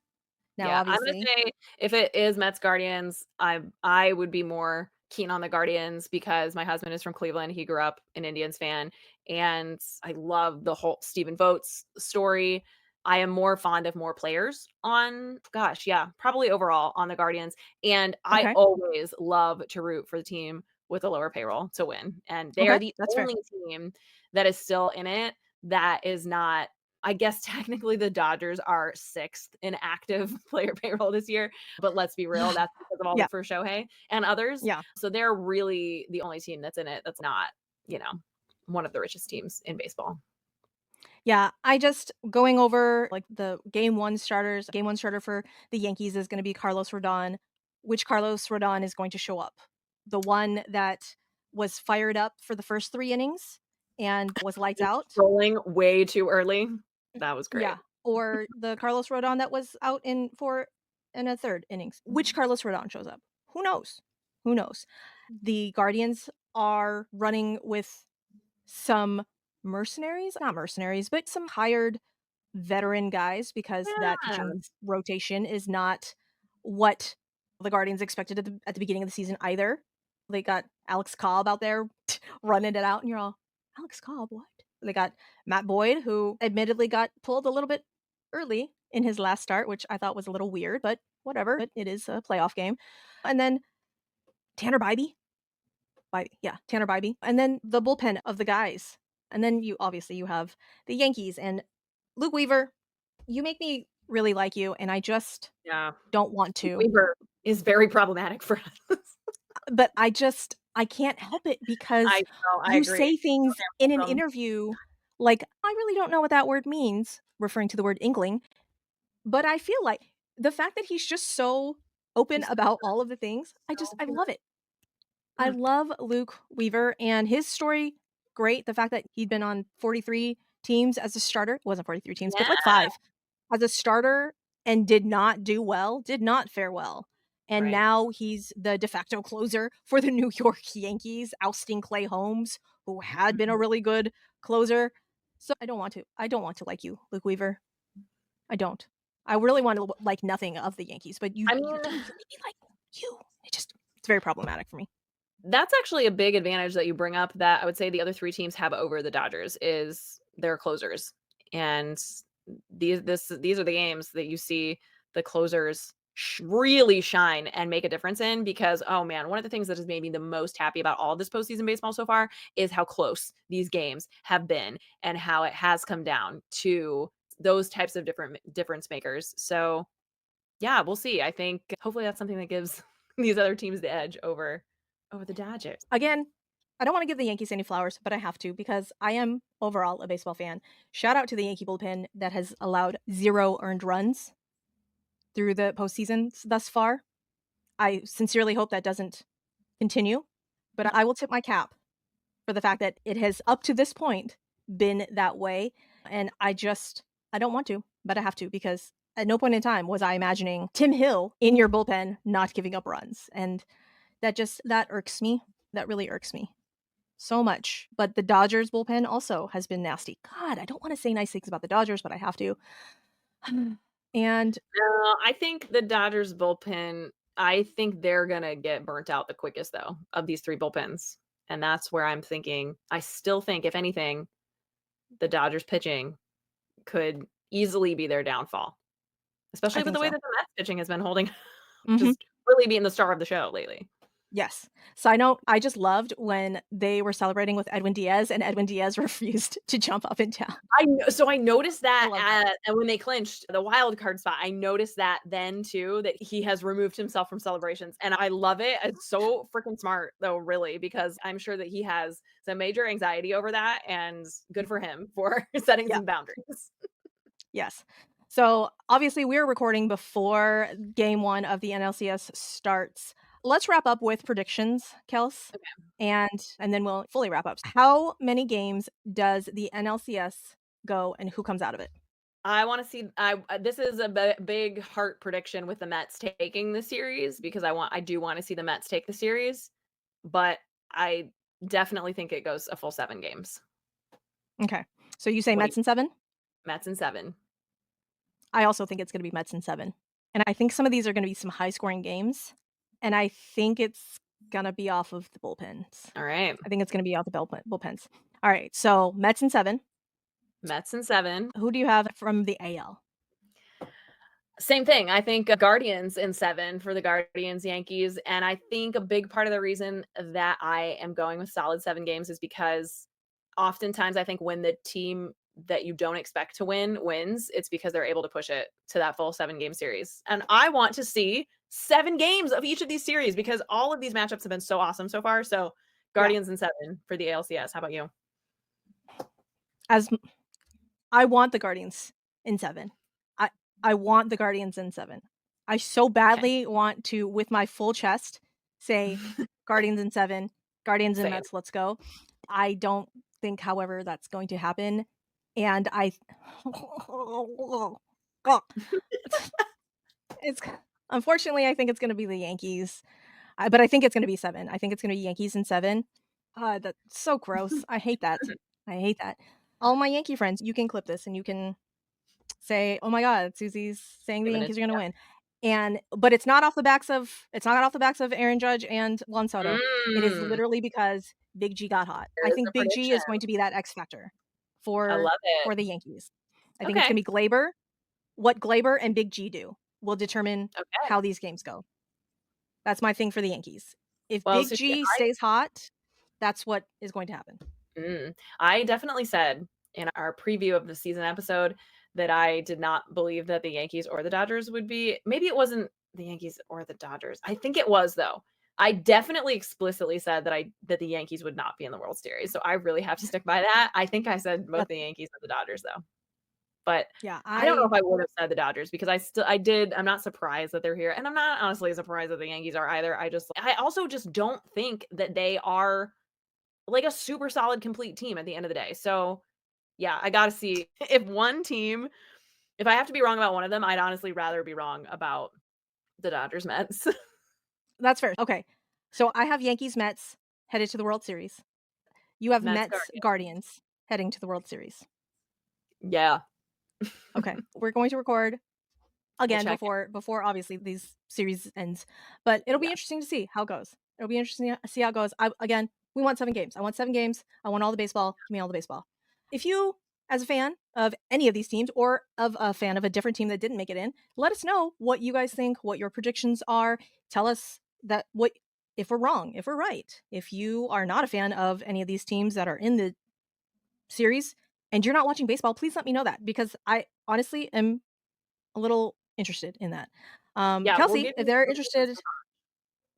Now, Yeah, I'm gonna obviously, say if it is Mets Guardians, I would be more keen on the Guardians because my husband is from Cleveland. He grew up an Indians fan, and I love the whole Stephen Votes story. I am more fond of more players on, gosh, yeah, probably overall on the Guardians. And I okay, always love to root for the team with a lower payroll to win. And they are okay, the that's fair. only team that is still in it that is not, I guess technically the Dodgers are 6th in active player payroll this year, but let's be real, that's because of all Yeah, for Shohei and others. yeah. So they're really the only team that's in it that's not, you know, one of the richest teams in baseball. Yeah, I just going over like the game 1 starters. Game 1 starter for the Yankees is going to be Carlos Rodon. Which Carlos Rodon is going to show up? The one that was fired up for the first 3 innings and was lights out? Rolling way too early. That was great. Yeah, or the Carlos Rodon that was out in a 3rd innings. Which Carlos Rodon shows up? Who knows? Who knows? The Guardians are running with some mercenaries, not mercenaries, but some hired veteran guys because that Yeah, pitching rotation is not what the Guardians expected at the beginning of the season either. They got Alex Cobb out there running it out, and you're all, Alex Cobb, what? They got Matt Boyd, who admittedly got pulled a little bit early in his last start, which I thought was a little weird, but whatever. But it is a playoff game. And then Tanner yeah, Tanner Bybee, and then the bullpen of the guys. And then you have the Yankees and Luke Weaver. You make me really like you, and I just yeah. don't want to. Weaver is very problematic for us. But I can't help it I because know, I you agree. say things in an Welcome. interview like, "I really don't know what that word means," referring to the word inkling, but I feel like the fact that he's just so open He's about all of the things, so I good. love it. I Mm, love Luke Weaver and his story, great. The fact that he'd been on 43 teams as a starter, it wasn't 43 teams, but yeah, like 5 as a starter and did not do well, did not fare well. And right. now he's the de facto closer for the New York Yankees, ousting Clay Holmes, who had been a Mhm. really good closer. So I don't want to. I don't want to like you, Luke Weaver. I don't. I really want to like nothing of the Yankees, but I you mean, do really like you. It's very problematic for me. that's actually a big advantage that you bring up that I would say the other 3 teams have over the Dodgers is their closers. And these are the games that you see the closers really shine and make a difference in because, oh man, one of the things that has made me the most happy about all this postseason baseball so far is how close these games have been and how it has come down to those types of different difference makers. So yeah, we'll see. I think hopefully that's something that gives these other teams the edge over the Dodgers. Again, I don't wanna give the Yankees any flowers, but I have to because I am overall a baseball fan. Shout out to the Yankee bullpen that has allowed 0 earned runs through the postseasons thus far. I sincerely hope that doesn't continue, but I will tip my cap for the fact that it has, up to this point, been that way, and I don't want to, but I have to because at no point in time was I imagining Tim Hill in your bullpen not giving up runs, and that irks me. That really irks me so much. But the Dodgers bullpen also has been nasty. God, I don't wanna say nice things about the Dodgers, but I have to. And No, I think the Dodgers bullpen, I think they're gonna get burnt out the quickest though of these 3 bullpens. And that's where I'm thinking I still think if anything, the Dodgers pitching could easily be their downfall, I especially with think the way so. that the Mets pitching has been holding Mhm. just really being the star of the show lately. Yes. Side note, I just loved when they were celebrating with Edwin Diaz and Edwin Diaz refused to jump up and down. I noticed I that love that. and when they clinched the wild card spot, I noticed that then too, that he has removed himself from celebrations, and I love it. It's so freaking smart though, really, because I'm sure that he has some major anxiety over that, and good for him for setting Yeah. some boundaries. Yes. So, obviously, we're recording before game 1 of the NLCS starts. Let's wrap up with predictions, Kels, and then we'll fully wrap up. How many games does the NLCS go, and who comes out of it? I wanna see this is a big heart prediction with the Mets taking the series because I do wanna see the Mets take the series, but I definitely think it goes a full 7 games. Okay. So you say What do you Mets in 7? Mets in 7. I also think it's gonna be Mets in 7. And I think some of these are gonna be some high-scoring games, and I think it's gonna be off of the bullpens. Alright. I think it's gonna be off the bullpens. Alright, so Mets in 7. Mets in 7. Who do you have from the AL? Same thing. I think Guardians in 7 for the Guardians Yankees. And I think a big part of the reason that I am going with solid 7 games is because oftentimes I think when the team that you don't expect to win wins, it's because they're able to push it to that full 7-game series. And I want to see 7 games of each of these series because all of these matchups have been so awesome so far. So Yeah, Guardians in 7 for the ALCS. How about you? as m I want the Guardians in 7. I I want the Guardians in 7. I so Okay. badly want to, with my full chest, say, "Guardians in 7, Guardians and Same. Mets, let's go." I don't think, however, that's going to happen, and I it's it's unfortunately, I think it's gonna be the Yankees, but I think it's gonna be 7. I think it's gonna be Yankees in 7. That's so gross. I hate that. I hate that. All my Yankee friends, you can clip this and you can say, "Oh my god, Susie's saying the Giving it Yankees are gonna to win." But it's not off the backs of Aaron Judge and Juan you. Soto. It is Mm, literally because Big G got hot. I there's think a Big G prediction. is going to be that X factor I for love it. the Yankees. I think it's Okay. gonna be Glaber. What Glaber and Big G do will determine Okay. how these games go. That's my thing for the Yankees. If Well, Big Suzy, G stays hot, that's what is going to happen. I definitely said in our preview of the season episode that I did not believe that the Yankees or the Dodgers would be maybe it wasn't the Yankees or the Dodgers. I think it was though. I definitely explicitly said that the Yankees would not be in the World Series. So I really have to stick by that. I think I said both That the Yankees and the Dodgers though. But yeah, I don't know I if I would have said the Dodgers because I did. I'm not surprised that they're here. And I'm not honestly surprised that the Yankees are either. I also just don't think that they are like a super solid complete team at the end of the day. So, yeah, I gotta see if I have to be wrong about one of them, I'd honestly rather be wrong about the Dodgers Mets. that's fair. Okay. So I have Yankees Mets headed to the World Series. You have Mets Mets Guardians. Guardians heading to the World Series. Yeah, Okay. We're going to record we'll again check in. before obviously these series ends. But it'll be Yeah. interesting to see how it goes. It'll be interesting to see how it goes. Again, we want 7 games. I want 7 games. I want all the baseball. Give me all the baseball. If you as a fan of any of these teams or of a fan of a different team that didn't make it in, let us know what you guys think, what your predictions are. Tell us that what if we're wrong, if we're right. If you are not a fan of any of these teams that are in the series and you're not watching baseball, please let me know that because I honestly am a little interested in that. Yeah, Kelsey, if they're we'll give you interested, some.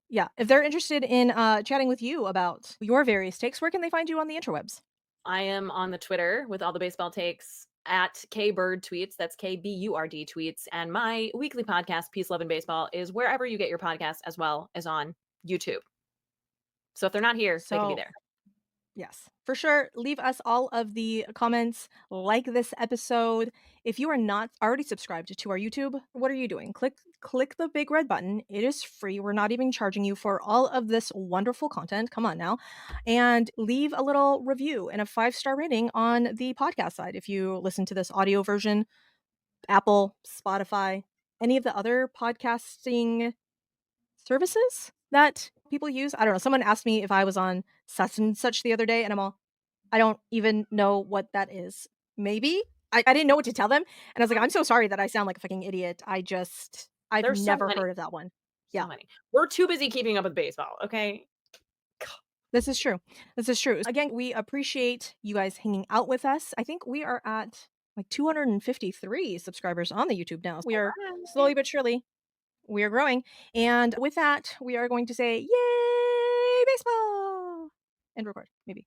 yeah, if they're interested in chatting with you about your various takes, where can they find you on the interwebs? I am on the Twitter with all the baseball takes at KBird tweets. That's KBURD tweets. And my weekly podcast, Peace, Love, and Baseball, is wherever you get your podcasts as well as on YouTube. So if they're not here, they can be So there. yes, for sure. Leave us all of the comments, like this episode. If you are not already subscribed to our YouTube, what are you doing? Click the big red button. It is free. We're not even charging you for all of this wonderful content. Come on now. And leave a little review and a 5-star rating on the podcast side. If you listen to this audio version, Apple, Spotify, any of the other podcasting services that people use. I don't know. Someone asked me if I was on such and such the other day, and I'm all, I don't even know what that is. Maybe? I didn't know what to tell them. And I was like, I'm so sorry that I sound like a fucking idiot. I've There's so never many, heard of that one. so Yeah, many. We're too busy keeping up with baseball, okay? this is true. This is true. Again, we appreciate you guys hanging out with us. I think we are at like 253 subscribers on the YouTube now. We are Alright. slowly but surely we are growing. And with that, we are going to say, yay, baseball! And record, maybe.